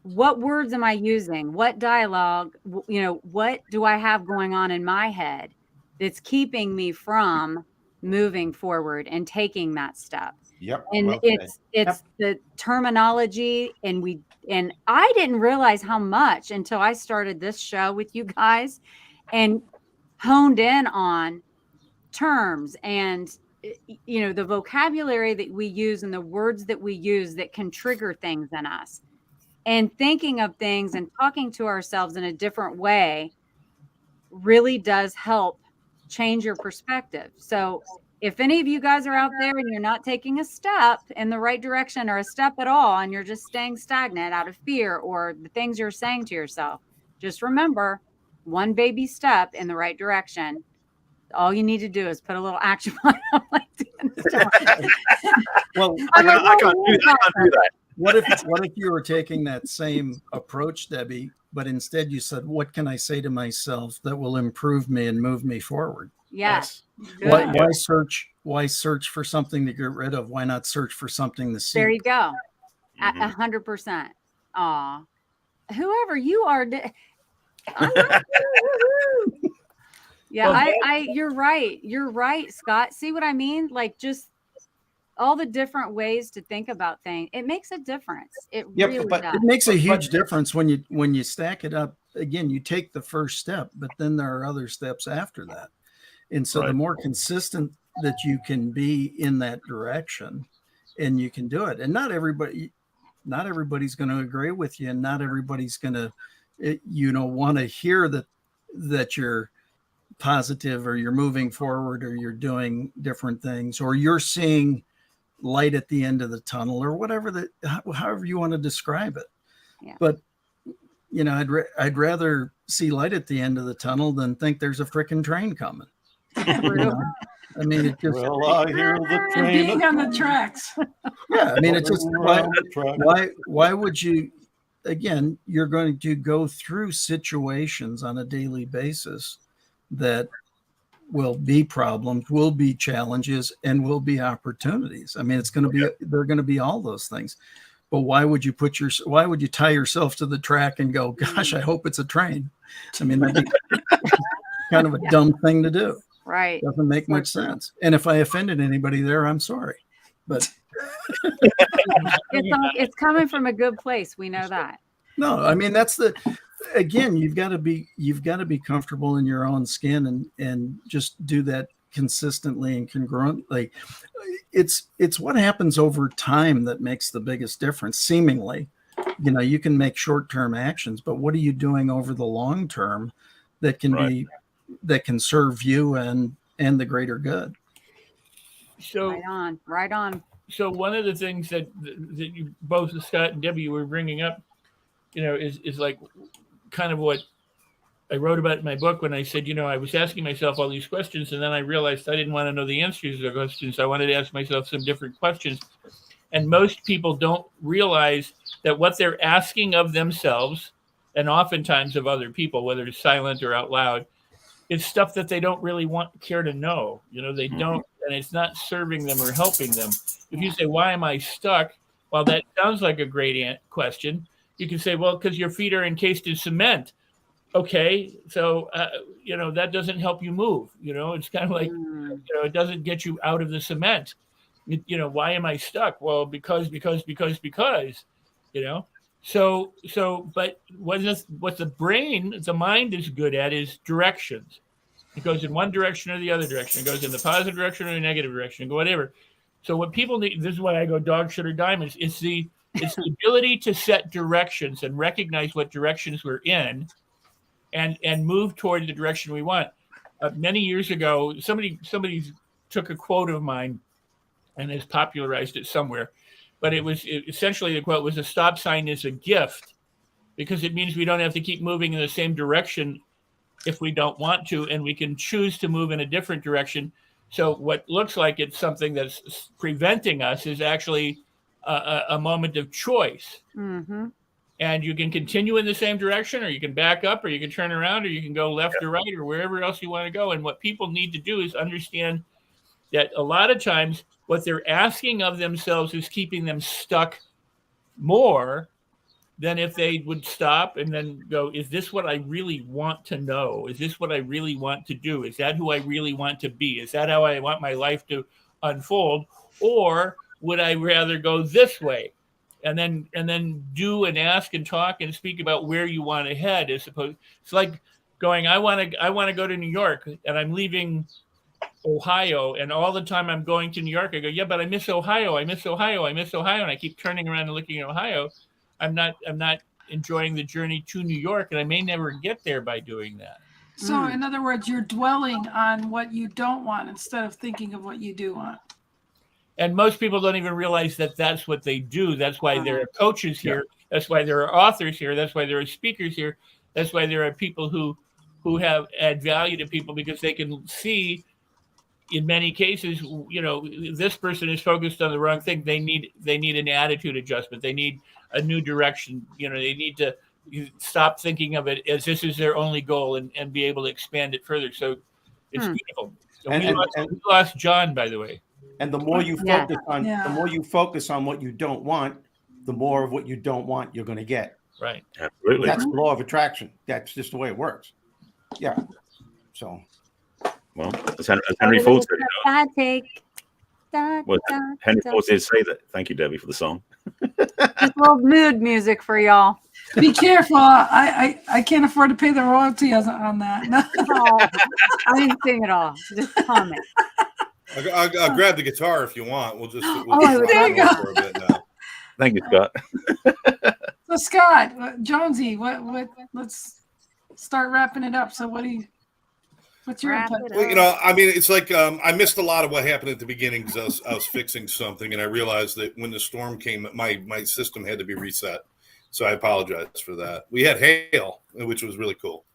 Speaker 2: what words am I using? What dialogue, what do I have going on in my head that's keeping me from moving forward and taking that step?
Speaker 8: Yep.
Speaker 2: And
Speaker 8: well
Speaker 2: it's the terminology, and I didn't realize how much until I started this show with you guys and honed in on terms and the vocabulary that we use and the words that we use that can trigger things in us. And thinking of things and talking to ourselves in a different way really does help change your perspective. So if any of you guys are out there and you're not taking a step in the right direction or a step at all, and you're just staying stagnant out of fear or the things you're saying to yourself, just remember, one baby step in the right direction. All you need to do is put a little action plan on LinkedIn.
Speaker 7: Well, I can't do that.
Speaker 9: What if you were taking that same approach, Debbie, but instead you said, what can I say to myself that will improve me and move me forward?
Speaker 2: Yes.
Speaker 9: Why search for something to get rid of? Why not search for something to see?
Speaker 2: There you go. 100%. Aw. Whoever you are. Yeah, you're right. You're right, Scott. See what I mean? Like just all the different ways to think about things. It makes a difference. It really does.
Speaker 9: It makes a huge difference when you stack it up. Again, you take the first step, but then there are other steps after that. And so the more consistent that you can be in that direction, and you can do it. And not everybody's going to agree with you, and not everybody's going to, want to hear that you're positive or you're moving forward or you're doing different things or you're seeing light at the end of the tunnel or whatever however you want to describe it.
Speaker 2: Yeah.
Speaker 9: But I'd rather see light at the end of the tunnel than think there's a freaking train coming. I mean, it just
Speaker 8: I hear the train
Speaker 1: being on the tracks.
Speaker 9: Yeah, I mean, it's just why would you? Again, you're going to go through situations on a daily basis that will be problems, will be challenges, and will be opportunities. I mean, they're going to be all those things. But why would you tie yourself to the track and go, gosh, I hope it's a train? I mean, that'd be kind of a dumb thing to do.
Speaker 2: Right.
Speaker 9: Doesn't make much sense. And if I offended anybody there, I'm sorry. But
Speaker 2: it's coming from a good place. We know that.
Speaker 9: No, I mean, again, you've got to be comfortable in your own skin and just do that consistently and congruently. It's what happens over time that makes the biggest difference. Seemingly, you can make short-term actions, but what are you doing over the long term that can serve you and the greater good?
Speaker 4: So
Speaker 2: right on.
Speaker 4: So one of the things that you both, Scott and Debbie, were bringing up, is like kind of what I wrote about in my book when I said, I was asking myself all these questions, and then I realized I didn't want to know the answers to the questions. I wanted to ask myself some different questions. And most people don't realize that what they're asking of themselves, and oftentimes of other people, whether it's silent or out loud, is stuff that they don't really care to know. They don't, and it's not serving them or helping them. If you say, why am I stuck? Well, that sounds like a great question. You can say, well, because your feet are encased in cement. Okay, so, that doesn't help you move. It's kind of like, it doesn't get you out of the cement. Why am I stuck? Well, because, So, but what the mind is good at is directions. It goes in one direction or the other direction. It goes in the positive direction or the negative direction, whatever. So what people need, this is why I go dog, shit, or diamonds. It's the ability to set directions and recognize what directions we're in and move toward the direction we want. Many years ago, somebody took a quote of mine and has popularized it somewhere. But essentially the quote was, a stop sign is a gift because it means we don't have to keep moving in the same direction if we don't want to, and we can choose to move in a different direction. So what looks like it's something that's preventing us is actually a moment of choice.
Speaker 2: Mm-hmm.
Speaker 4: and you can continue in the same direction, or you can back up, or you can turn around, or you can go left or right, or wherever else you want to go. And what people need to do is understand that a lot of times what they're asking of themselves is keeping them stuck more than if they would stop and then go, is this what I really want to know? Is this what I really want to do? Is that who I really want to be? Is that how I want my life to unfold? Or would I rather go this way? And then do and ask and talk and speak about where you want to head. As opposed, it's like going, I want to go to New York, and I'm leaving Ohio, and all the time I'm going to New York, I go, yeah, but I miss Ohio. And I keep turning around and looking at Ohio. I'm not enjoying the journey to New York, and I may never get there by doing that.
Speaker 1: So in other words, you're dwelling on what you don't want instead of thinking of what you do want.
Speaker 4: And most people don't even realize that that's what they do. That's why there are coaches here. That's why there are authors here. That's why there are speakers here. That's why there are people who have add value to people, because they can see, in many cases, this person is focused on the wrong thing. They need an attitude adjustment. They need a new direction. They need to stop thinking of it as this is their only goal and be able to expand it further. So it's beautiful. We lost John, by the way.
Speaker 8: And the more you focus on what you don't want, the more of what you don't want you're going to get.
Speaker 4: Right.
Speaker 7: Absolutely.
Speaker 8: That's the law of attraction. That's just the way it works. Yeah. So.
Speaker 7: Well, as Henry Ford said. Henry Ford did say that. Thank you, Debbie, for the song.
Speaker 2: Just a little mood music for y'all.
Speaker 1: Be careful. I can't afford to pay the royalties on that. No.
Speaker 2: I didn't sing it all. Just comment.
Speaker 3: I'll grab the guitar if you want. We'll
Speaker 1: there you go.
Speaker 3: For a bit now.
Speaker 7: Thank you, Scott.
Speaker 1: So Scott, Jonesy, what? Let's start wrapping it up. So what's your input?
Speaker 3: Well, it's like I missed a lot of what happened at the beginning because I was fixing something, and I realized that when the storm came, my system had to be reset. So I apologize for that. We had hail, which was really cool.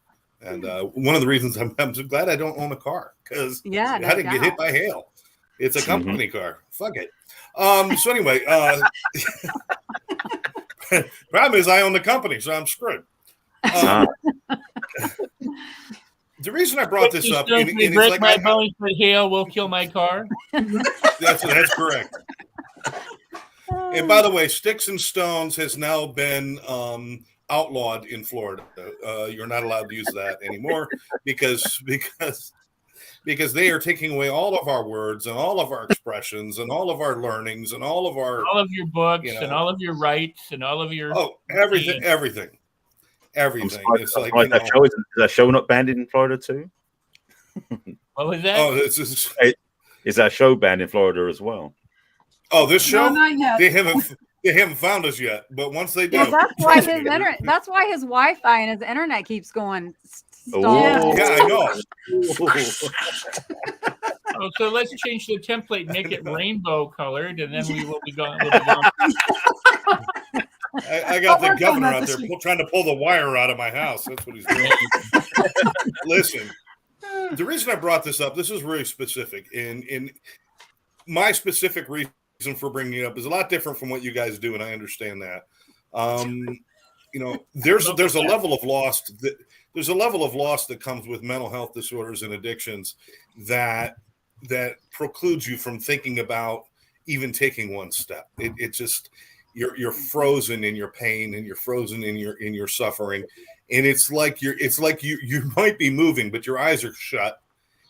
Speaker 3: And one of the reasons I'm so glad I don't own a car, because I didn't get hit by hail. It's a company car. Fuck it. So anyway, problem is I own the company, so I'm screwed. The reason I brought this up,
Speaker 4: and
Speaker 3: it's
Speaker 4: break
Speaker 3: like
Speaker 4: my bones, but hail will kill my car.
Speaker 3: That's correct. And by the way, sticks and stones has now been outlawed in Florida. You're not allowed to use that anymore because they are taking away all of our words and all of our expressions and all of our learnings and all of
Speaker 4: your books and all of your rights and all of your
Speaker 3: everything. It's like
Speaker 7: is that show not banned in Florida too?
Speaker 4: What was that?
Speaker 3: Oh,
Speaker 7: is that show banned in Florida as well?
Speaker 3: Oh, this show?
Speaker 1: No, not yet.
Speaker 3: They haven't found us yet, but once they do,
Speaker 2: that's why his Wi-Fi and his internet keeps going.
Speaker 3: Oh, yeah, I know.
Speaker 4: So let's change the template, make it rainbow colored, and then we will be going.
Speaker 3: I got the governor out there trying to pull the wire out of my house. That's what he's doing. Listen, the reason I brought this up, this is really specific. In my specific reason for bringing it up is a lot different from what you guys do, and I understand that. There's a level of loss that comes with mental health disorders and addictions that precludes you from thinking about even taking one step. It just you're frozen in your pain and you're frozen in your suffering, and it's like you might be moving, but your eyes are shut.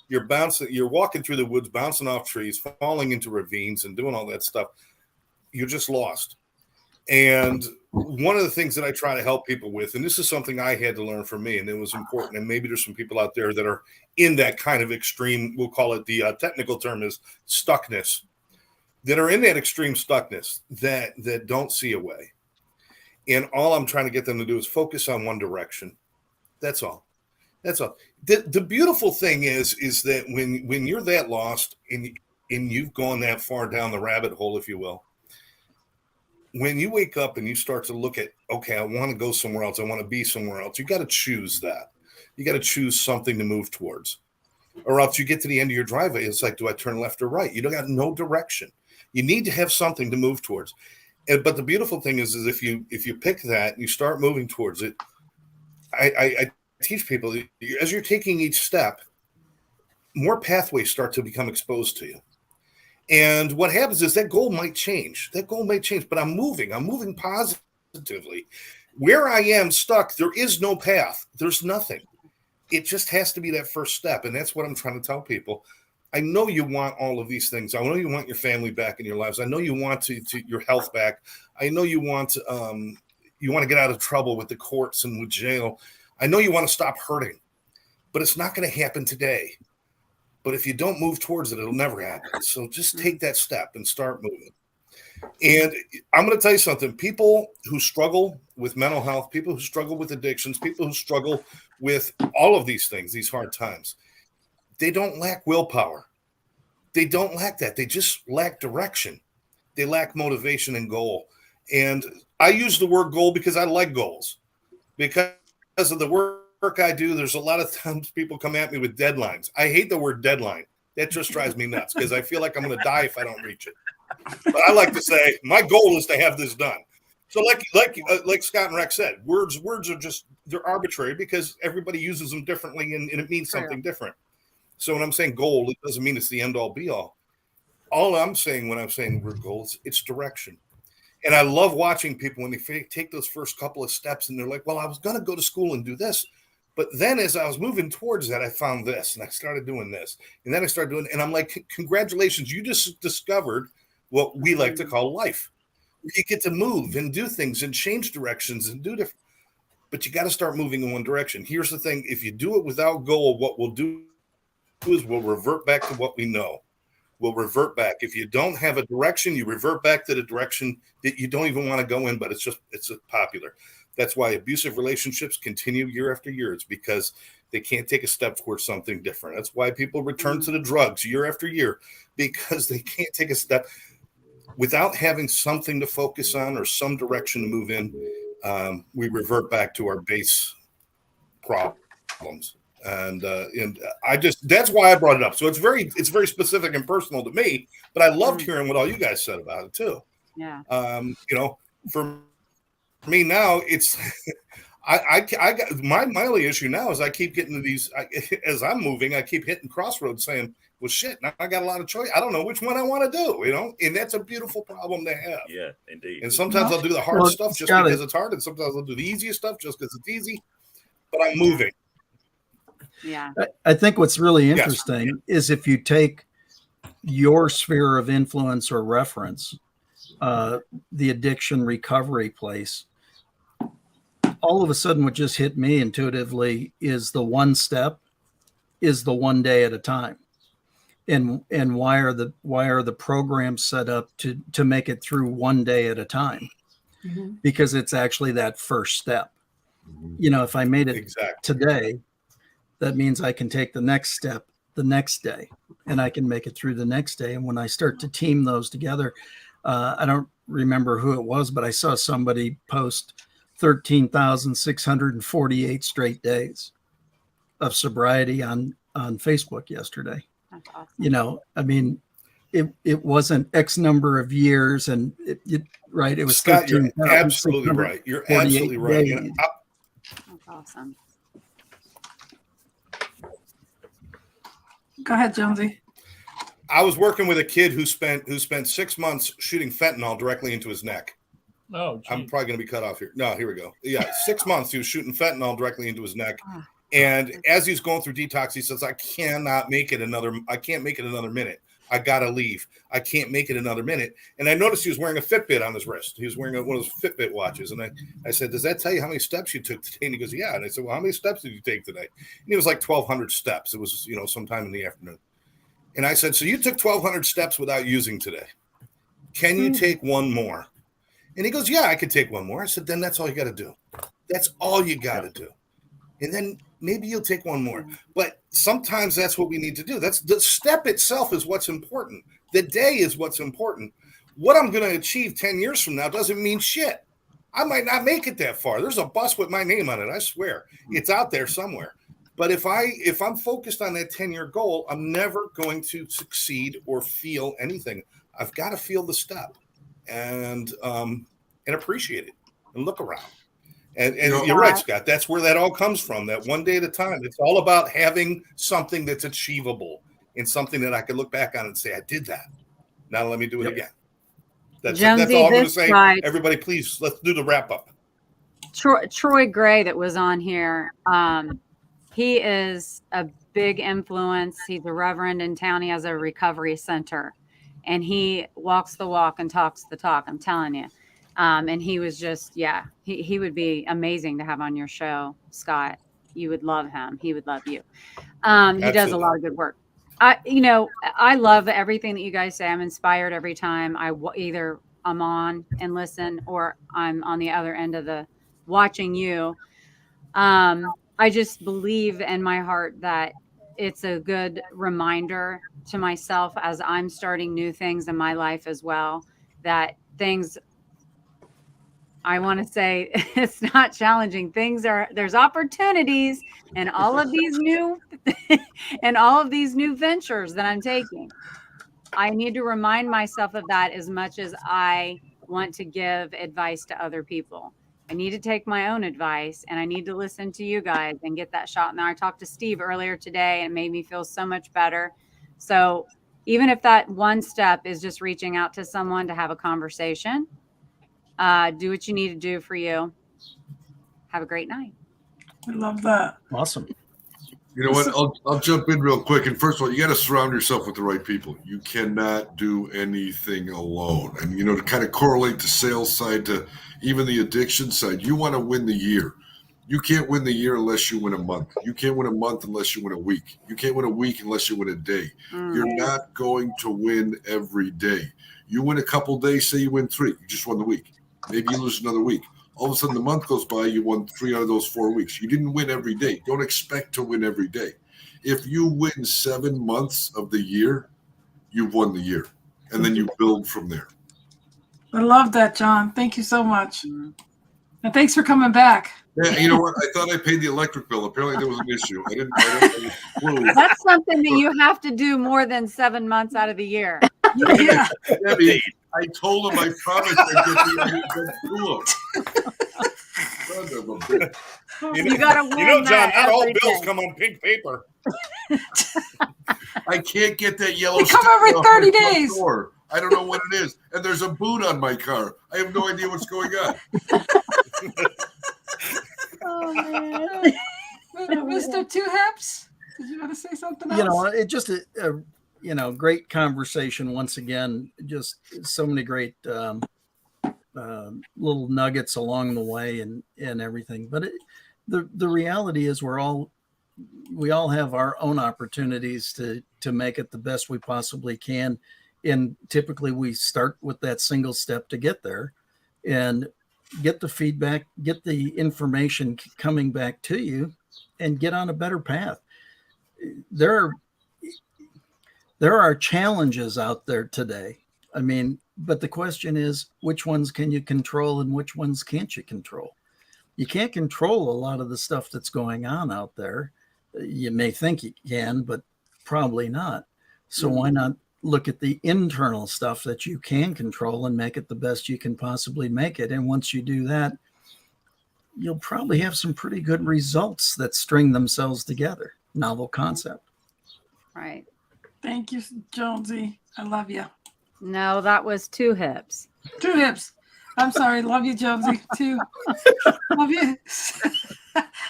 Speaker 3: You're walking through the woods, bouncing off trees, falling into ravines, and doing all that stuff. You're just lost. And one of the things that I try to help people with, and this is something I had to learn for me, and it was important, and maybe there's some people out there that are in that kind of extreme, we'll call it, the technical term is stuckness, that are in that extreme stuckness that don't see a way. And all I'm trying to get them to do is focus on one direction. That's all. The beautiful thing is that when you're that lost and you've gone that far down the rabbit hole, if you will, when you wake up and you start to look at, okay, I want to go somewhere else, I want to be somewhere else, you got to choose that. You got to choose something to move towards, or else you get to the end of your driveway. It's like, do I turn left or right? You don't got no direction. You need to have something to move towards. But the beautiful thing is if you pick that and you start moving towards it, I teach people as you're taking each step, more pathways start to become exposed to you. And what happens is that goal might change. But I'm moving positively. Where I am stuck, there is no path. There's nothing. It just has to be that first step. And that's what I'm trying to tell people. I know you want all of these things. I know you want your family back in your lives. I know you want to your health back. I know you want to get out of trouble with the courts and with jail. I know you want to stop hurting, but it's not going to happen today. But if you don't move towards it, it'll never happen. So just take that step and start moving. And I'm going to tell you something. People who struggle with mental health, people who struggle with addictions, people who struggle with all of these things, these hard times, they don't lack willpower. They don't lack that. They just lack direction. They lack motivation and goal. And I use the word goal because I like goals. Because of the work I do, there's a lot of times people come at me with deadlines. I hate the word deadline. That just drives me nuts because I feel like I'm going to die if I don't reach it. But I like to say my goal is to have this done. So like Scott and Rex said, words are just, they're arbitrary because everybody uses them differently and it means something different. So when I'm saying goal, it doesn't mean it's the end all be all. All I'm saying when I'm saying the word goal is it's direction. And I love watching people when they take those first couple of steps and they're like, well, I was going to go to school and do this. But then as I was moving towards that, I found this and I started doing this. And then I started doing, and I'm like, congratulations, you just discovered what we like to call life. You get to move and do things and change directions and do different. But you got to start moving in one direction. Here's the thing. If you do it without goal, what we'll do is we'll revert back to what we know. We'll revert back. If you don't have a direction, you revert back to the direction that you don't even want to go in, but it's popular. That's why abusive relationships continue year after year. It's because they can't take a step towards something different. That's why people return to the drugs year after year, because they can't take a step without having something to focus on or some direction to move in. We revert back to our base problems. And that's why I brought it up. So it's very specific and personal to me, but I loved hearing what all you guys said about it too.
Speaker 2: Yeah.
Speaker 3: For me now, it's I got my only issue now is I keep getting to these as I'm moving, I keep hitting crossroads saying, well, shit, now I got a lot of choice. I don't know which one I want to do, and that's a beautiful problem to have.
Speaker 7: Yeah, indeed.
Speaker 3: And sometimes I'll do the hard stuff just because it's hard, and sometimes I'll do the easiest stuff just because it's easy. But I'm moving.
Speaker 2: Yeah.
Speaker 9: I think what's really interesting is if you take your sphere of influence or reference, the addiction recovery place, all of a sudden what just hit me intuitively is the one step is the one day at a time. And why are the programs set up to make it through one day at a time? Mm-hmm. Because it's actually that first step. If I made it today, that means I can take the next step the next day and I can make it through the next day. And when I start to team those together, I don't remember who it was, but I saw somebody post 13,648 straight days of sobriety on Facebook yesterday.
Speaker 2: That's awesome.
Speaker 9: It wasn't X number of years and it was
Speaker 3: Scott, you're absolutely right. You're absolutely right.
Speaker 2: That's awesome.
Speaker 1: Go ahead, Jonesy.
Speaker 3: I was working with a kid who spent 6 months shooting fentanyl directly into his neck.
Speaker 4: Oh, geez.
Speaker 3: I'm probably going to be cut off here. No, here we go. Yeah, 6 months he was shooting fentanyl directly into his neck. And as he's going through detox, he says, I can't make it another minute. I got to leave. I can't make it another minute. And I noticed he was wearing a Fitbit on his wrist. He was wearing one of those Fitbit watches. And I said, does that tell you how many steps you took today? And he goes, yeah. And I said, well, how many steps did you take today? And he was like 1,200 steps. It was, sometime in the afternoon. And I said, so you took 1,200 steps without using today. Can you take one more? And he goes, yeah, I could take one more. I said, then that's all you got to do. That's all you got to do. And then maybe you'll take one more. But sometimes that's what we need to do. That's the step itself is what's important. The day is what's important. What I'm going to achieve 10 years from now doesn't mean shit. I might not make it that far. There's a bus with my name on it. I swear it's out there somewhere. But if I'm focused on that 10-year goal, I'm never going to succeed or feel anything. I've got to feel the step. and appreciate it and look around. And you're right, Scott. That's where that all comes from. That one day at a time. It's all about having something that's achievable and something that I can look back on and say, I did that. Now let me do it again. That's all I'm going to say. Everybody, please, let's do the wrap up.
Speaker 2: Troy Gray that was on here. He is a big influence. He's a reverend in town. He has a recovery center, and he walks the walk and talks the talk. I'm telling you. And he was just, he would be amazing to have on your show, Scott. You would love him. He would love you. He does a lot of good work. I love everything that you guys say. I'm inspired every time either I'm on and listen, or I'm on the other end of the watching you. I just believe in my heart that it's a good reminder to myself as I'm starting new things in my life as well, that things, I want to say, it's not challenging. There's opportunities and all of these new ventures that I'm taking. I need to remind myself of that as much as I want to give advice to other people. I need to take my own advice, and I need to listen to you guys and get that shot. Now, I talked to Steve earlier today, and it made me feel so much better. So even if that one step is just reaching out to someone to have a conversation, do what you need to do for you. Have a great night.
Speaker 1: I love that.
Speaker 9: Awesome.
Speaker 5: You know what? I'll jump in real quick. And first of all, you got to surround yourself with the right people. You cannot do anything alone. And, to kind of correlate the sales side to even the addiction side, you want to win the year. You can't win the year unless you win a month. You can't win a month unless you win a week. You can't win a week unless you win a day. You're not going to win every day. You win a couple days, say you win 3. You just won the week. Maybe you lose another week. All of a sudden, the month goes by, you won 3 out of those 4 weeks. You didn't win every day. Don't expect to win every day. If you win 7 months of the year, you've won the year. And then you build from there.
Speaker 1: I love that, John. Thank you so much. And thanks for coming back.
Speaker 5: Yeah, you know what? I thought I paid the electric bill. Apparently, there was an issue. I didn't have a clue.
Speaker 2: That's something that you have to do more than 7 months out of the year.
Speaker 1: Yeah.
Speaker 5: Debbie, I told him I promised I'd get the school.
Speaker 2: You gotta win
Speaker 3: John, not all bills come on pink paper.
Speaker 5: I can't get that yellow.
Speaker 1: They come every 30 days.
Speaker 5: Door. I don't know what it is. And there's a boot on my car. I have no idea what's going on.
Speaker 2: Oh, man.
Speaker 1: Mr. Two Hips, did you want to say something else?
Speaker 9: It just a great conversation once again. Just so many great little nuggets along the way and everything. But the reality is we all have our own opportunities to make it the best we possibly can. And typically we start with that single step to get there and get the feedback, get the information coming back to you, and get on a better path. There are challenges out there today. But the question is, which ones can you control and which ones can't you control? You can't control a lot of the stuff that's going on out there. You may think you can, but probably not. So why not look at the internal stuff that you can control and make it the best you can possibly make it? And once you do that, you'll probably have some pretty good results that string themselves together. Novel concept.
Speaker 2: Right.
Speaker 1: Thank you, Jonesy. I love you.
Speaker 2: No, that was Two Hips.
Speaker 1: Two Hips. I'm sorry. Love you, Jonesy. Too. Love you.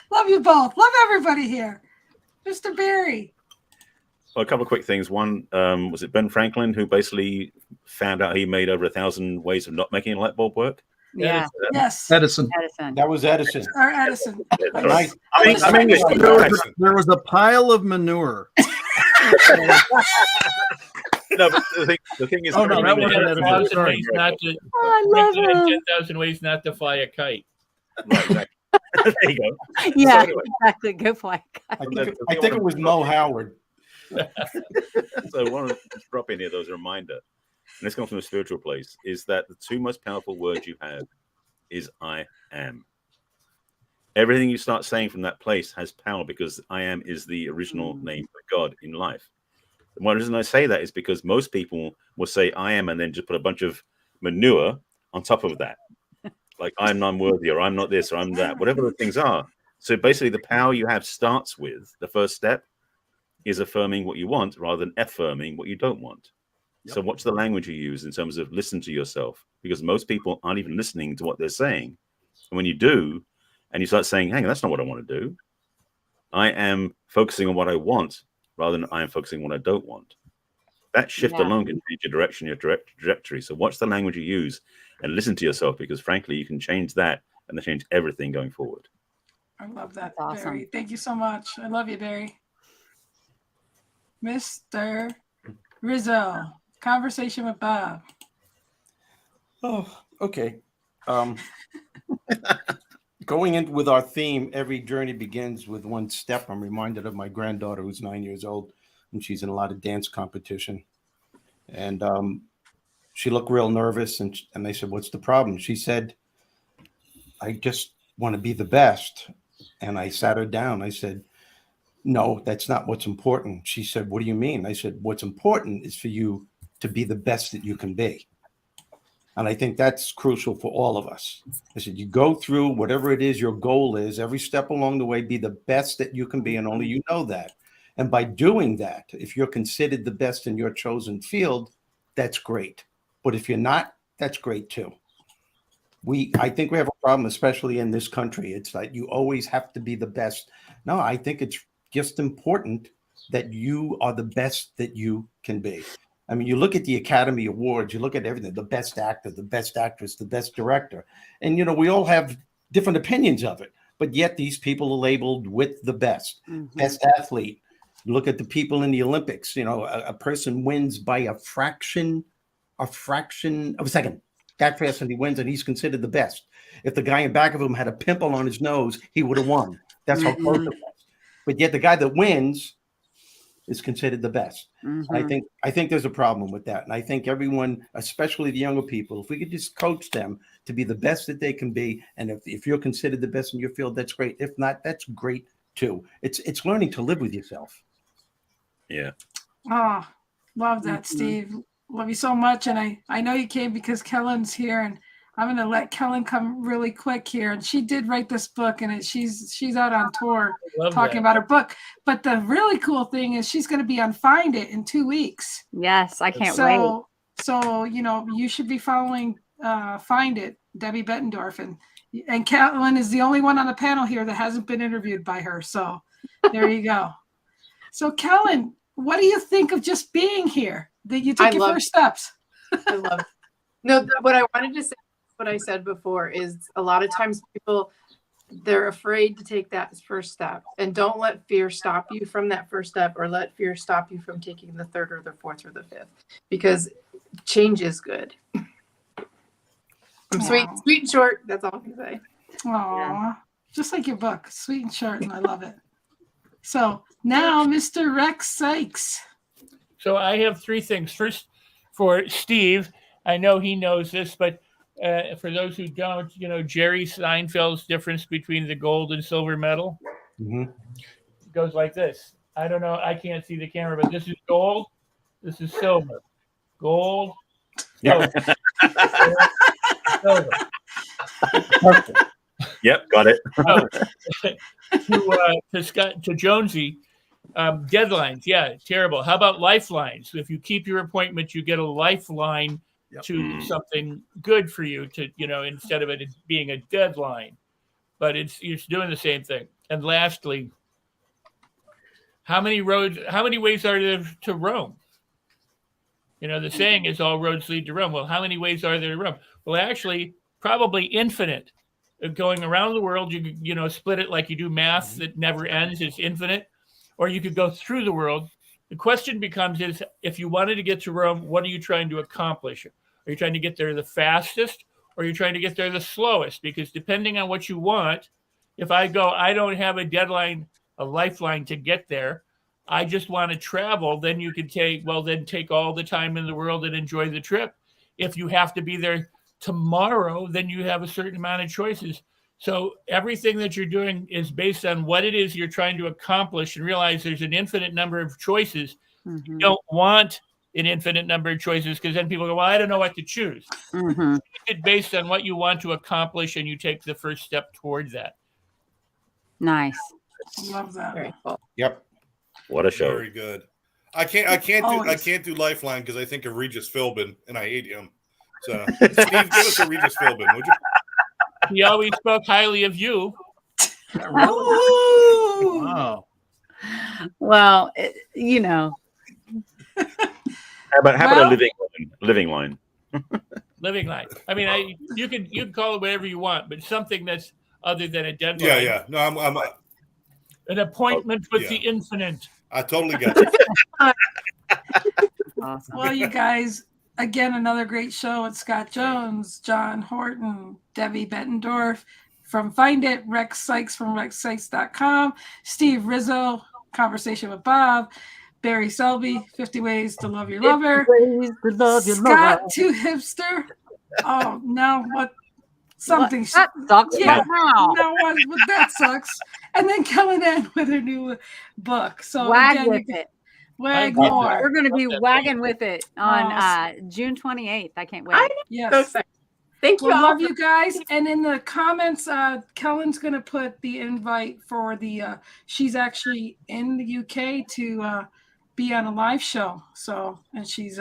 Speaker 1: Love you both. Love everybody here. Mr. Barry.
Speaker 7: Well, a couple of quick things. One, was it Ben Franklin who basically found out he made over 1,000 ways of not making a light bulb work?
Speaker 2: Yeah.
Speaker 1: Yes.
Speaker 9: Edison.
Speaker 8: That was Edison.
Speaker 1: Or Edison.
Speaker 8: Nice.
Speaker 9: There was a pile of manure.
Speaker 7: No, but the thing is,
Speaker 9: oh no, that wasn't Edison. Sorry.
Speaker 2: I love it.
Speaker 4: 10,000 ways not to fly a kite.
Speaker 7: Right, exactly. There you go.
Speaker 2: Yeah,
Speaker 7: So anyway,
Speaker 2: exactly. Go fly.
Speaker 8: I think it was Mo Howard.
Speaker 7: So one of the drop in here, there's a reminder, and this comes from a spiritual place, is that the 2 most powerful words you have is I am. Everything you start saying from that place has power, because I am is the original name of God in life. And one reason I say that is because most people will say I am and then just put a bunch of manure on top of that. Like I'm unworthy, or I'm not this, or I'm that, whatever the things are. So basically the power you have starts with the first step is affirming what you want rather than affirming what you don't want. Yep. So watch the language you use in terms of listen to yourself, because most people aren't even listening to what they're saying. And when you do, and you start saying, hang on, that's not what I want to do. I am focusing on what I want rather than I am focusing on what I don't want. That shift alone can change your direction, your trajectory. So watch the language you use and listen to yourself, because frankly, you can change that and then change everything going forward.
Speaker 1: I love that,
Speaker 2: awesome.
Speaker 1: Barry. Thank you so much. I love you, Barry. Mr. Rizzo, conversation with Bob.
Speaker 8: Oh, okay. Going in with our theme, every journey begins with one step. I'm reminded of my granddaughter who's 9 years old, and she's in a lot of dance competition. And she looked real nervous, and I said, what's the problem? She said, I just want to be the best. And I sat her down. I said, no, that's not what's important. She said, what do you mean? I said, what's important is for you to be the best that you can be. And I think that's crucial for all of us. I said, you go through whatever it is your goal is, every step along the way, be the best that you can be, and only you know that. And by doing that, if you're considered the best in your chosen field, that's great. But if you're not, that's great too. I think we have a problem, especially in this country. It's like you always have to be the best. No, I think it's just important that you are the best that you can be. I mean, you look at the Academy Awards, you look at everything, the best actor, the best actress, the best director. And, you know, we all have different opinions of it, but yet these people are labeled with the best, best athlete. Look at the people in the Olympics. You know, a person wins by a fraction of a second. That fast, and he wins, and he's considered the best. If the guy in back of him had a pimple on his nose, he would have won. That's how close it was. But yet the guy that wins is considered the best. I think there's a problem with that. And I think everyone, especially the younger people, if we could just coach them to be the best that they can be. And if you're considered the best in your field, that's great. If not, that's great too. It's learning to live with yourself.
Speaker 7: Yeah.
Speaker 1: Oh, love that, Steve. Love you so much. And I know you came because Kellen's here, and I'm going to let Kellen come really quick here. And she did write this book, and she's out on tour talking about her book. But the really cool thing is she's going to be on Find It in 2 weeks.
Speaker 2: Yes, I can't wait.
Speaker 1: So, you know, you should be following Find It, Debbie Bettendorf. And Kellen is the only one on the panel here that hasn't been interviewed by her. So there you go. So, Kellen, what do you think of just being here? That you took your first steps?
Speaker 6: I love it. No, what I wanted to say, what I said before, is a lot of times people, they're afraid to take that first step. And don't let fear stop you from that first step, or let fear stop you from taking the third or the fourth or the fifth, because change is good. I'm sweet and short. That's all I can say.
Speaker 1: Aww. Just like your book, sweet and short, and I love it. So now, Mr. Rex Sikes.
Speaker 4: So I have three things. First, for Steve, I know he knows this, but for those who don't, you know, Jerry Seinfeld's difference between the gold and silver medal goes like this. I don't know. I can't see the camera, but this is gold. This is silver. Gold. Silver. Silver.
Speaker 7: Yep, got it.
Speaker 4: To Jonesy, deadlines, yeah, terrible. How about lifelines? If you keep your appointment, you get a lifeline to something good for you, to, you know, instead of it being a deadline. But it's doing the same thing. And lastly, how many ways are there to Rome? You know, the saying is all roads lead to Rome. Well, how many ways are there to Rome? Well, actually, probably infinite. Going around the world, you know, split it like you do math that never ends. It's infinite. Or you could go through the world. The question becomes is, if you wanted to get to Rome, what are you trying to accomplish? Are you trying to get there the fastest, or are you trying to get there the slowest? Because depending on what you want, if I don't have a deadline, a lifeline to get there, I just want to travel, then you could take all the time in the world and enjoy the trip. If you have to be there tomorrow, then you have a certain amount of choices. So everything that you're doing is based on what it is you're trying to accomplish, and realize there's an infinite number of choices. You don't want an infinite number of choices, because then people go, well, I don't know what to choose.
Speaker 2: Mm-hmm.
Speaker 4: It's based on what you want to accomplish, and you take the first step towards that.
Speaker 2: Nice.
Speaker 1: Love that.
Speaker 6: Very cool.
Speaker 8: Yep.
Speaker 7: What a show.
Speaker 3: Very good. I can't do Lifeline because I think of Regis Philbin and I hate him. So Steve, give us a Regis Philbin, would you?
Speaker 4: He always spoke highly of you.
Speaker 9: Wow.
Speaker 2: Well,
Speaker 7: How about a living line?
Speaker 4: Living line. I mean, you can call it whatever you want, but something that's other than a deadline.
Speaker 3: Yeah. No, I'm
Speaker 4: an appointment with the infinite.
Speaker 3: I totally get it.
Speaker 2: awesome.
Speaker 1: Well, you guys, again, another great show with Scott Jones, John Horton, Debbie Bettendorf from Find It, Rex Sikes from RexSikes.com, Steve Rizzo, Conversation with Bob, Barry Selby, 50 Ways to Love Your Lover, Scott to Hipster. Oh, now what? Something
Speaker 2: that sucks.
Speaker 1: Yeah,
Speaker 2: now
Speaker 1: that sucks. And then coming in with a new book. So
Speaker 2: wag with it.
Speaker 1: Wag more.
Speaker 2: We're going to be wagging with it on June 28th. I can't wait.
Speaker 1: Yes.
Speaker 6: Thank you.
Speaker 1: Well, love you guys. And in the comments, Kellen's going to put the invite for the. She's actually in the UK to be on a live show. So, and she's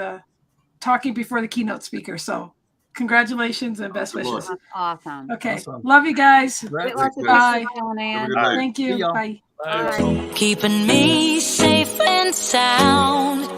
Speaker 1: talking before the keynote speaker. So, congratulations and best wishes.
Speaker 2: That's awesome.
Speaker 1: Okay.
Speaker 9: Awesome.
Speaker 1: Love you guys.
Speaker 6: Bye.
Speaker 1: Thank you. Bye.
Speaker 4: Bye.
Speaker 10: Keeping me safe and sound.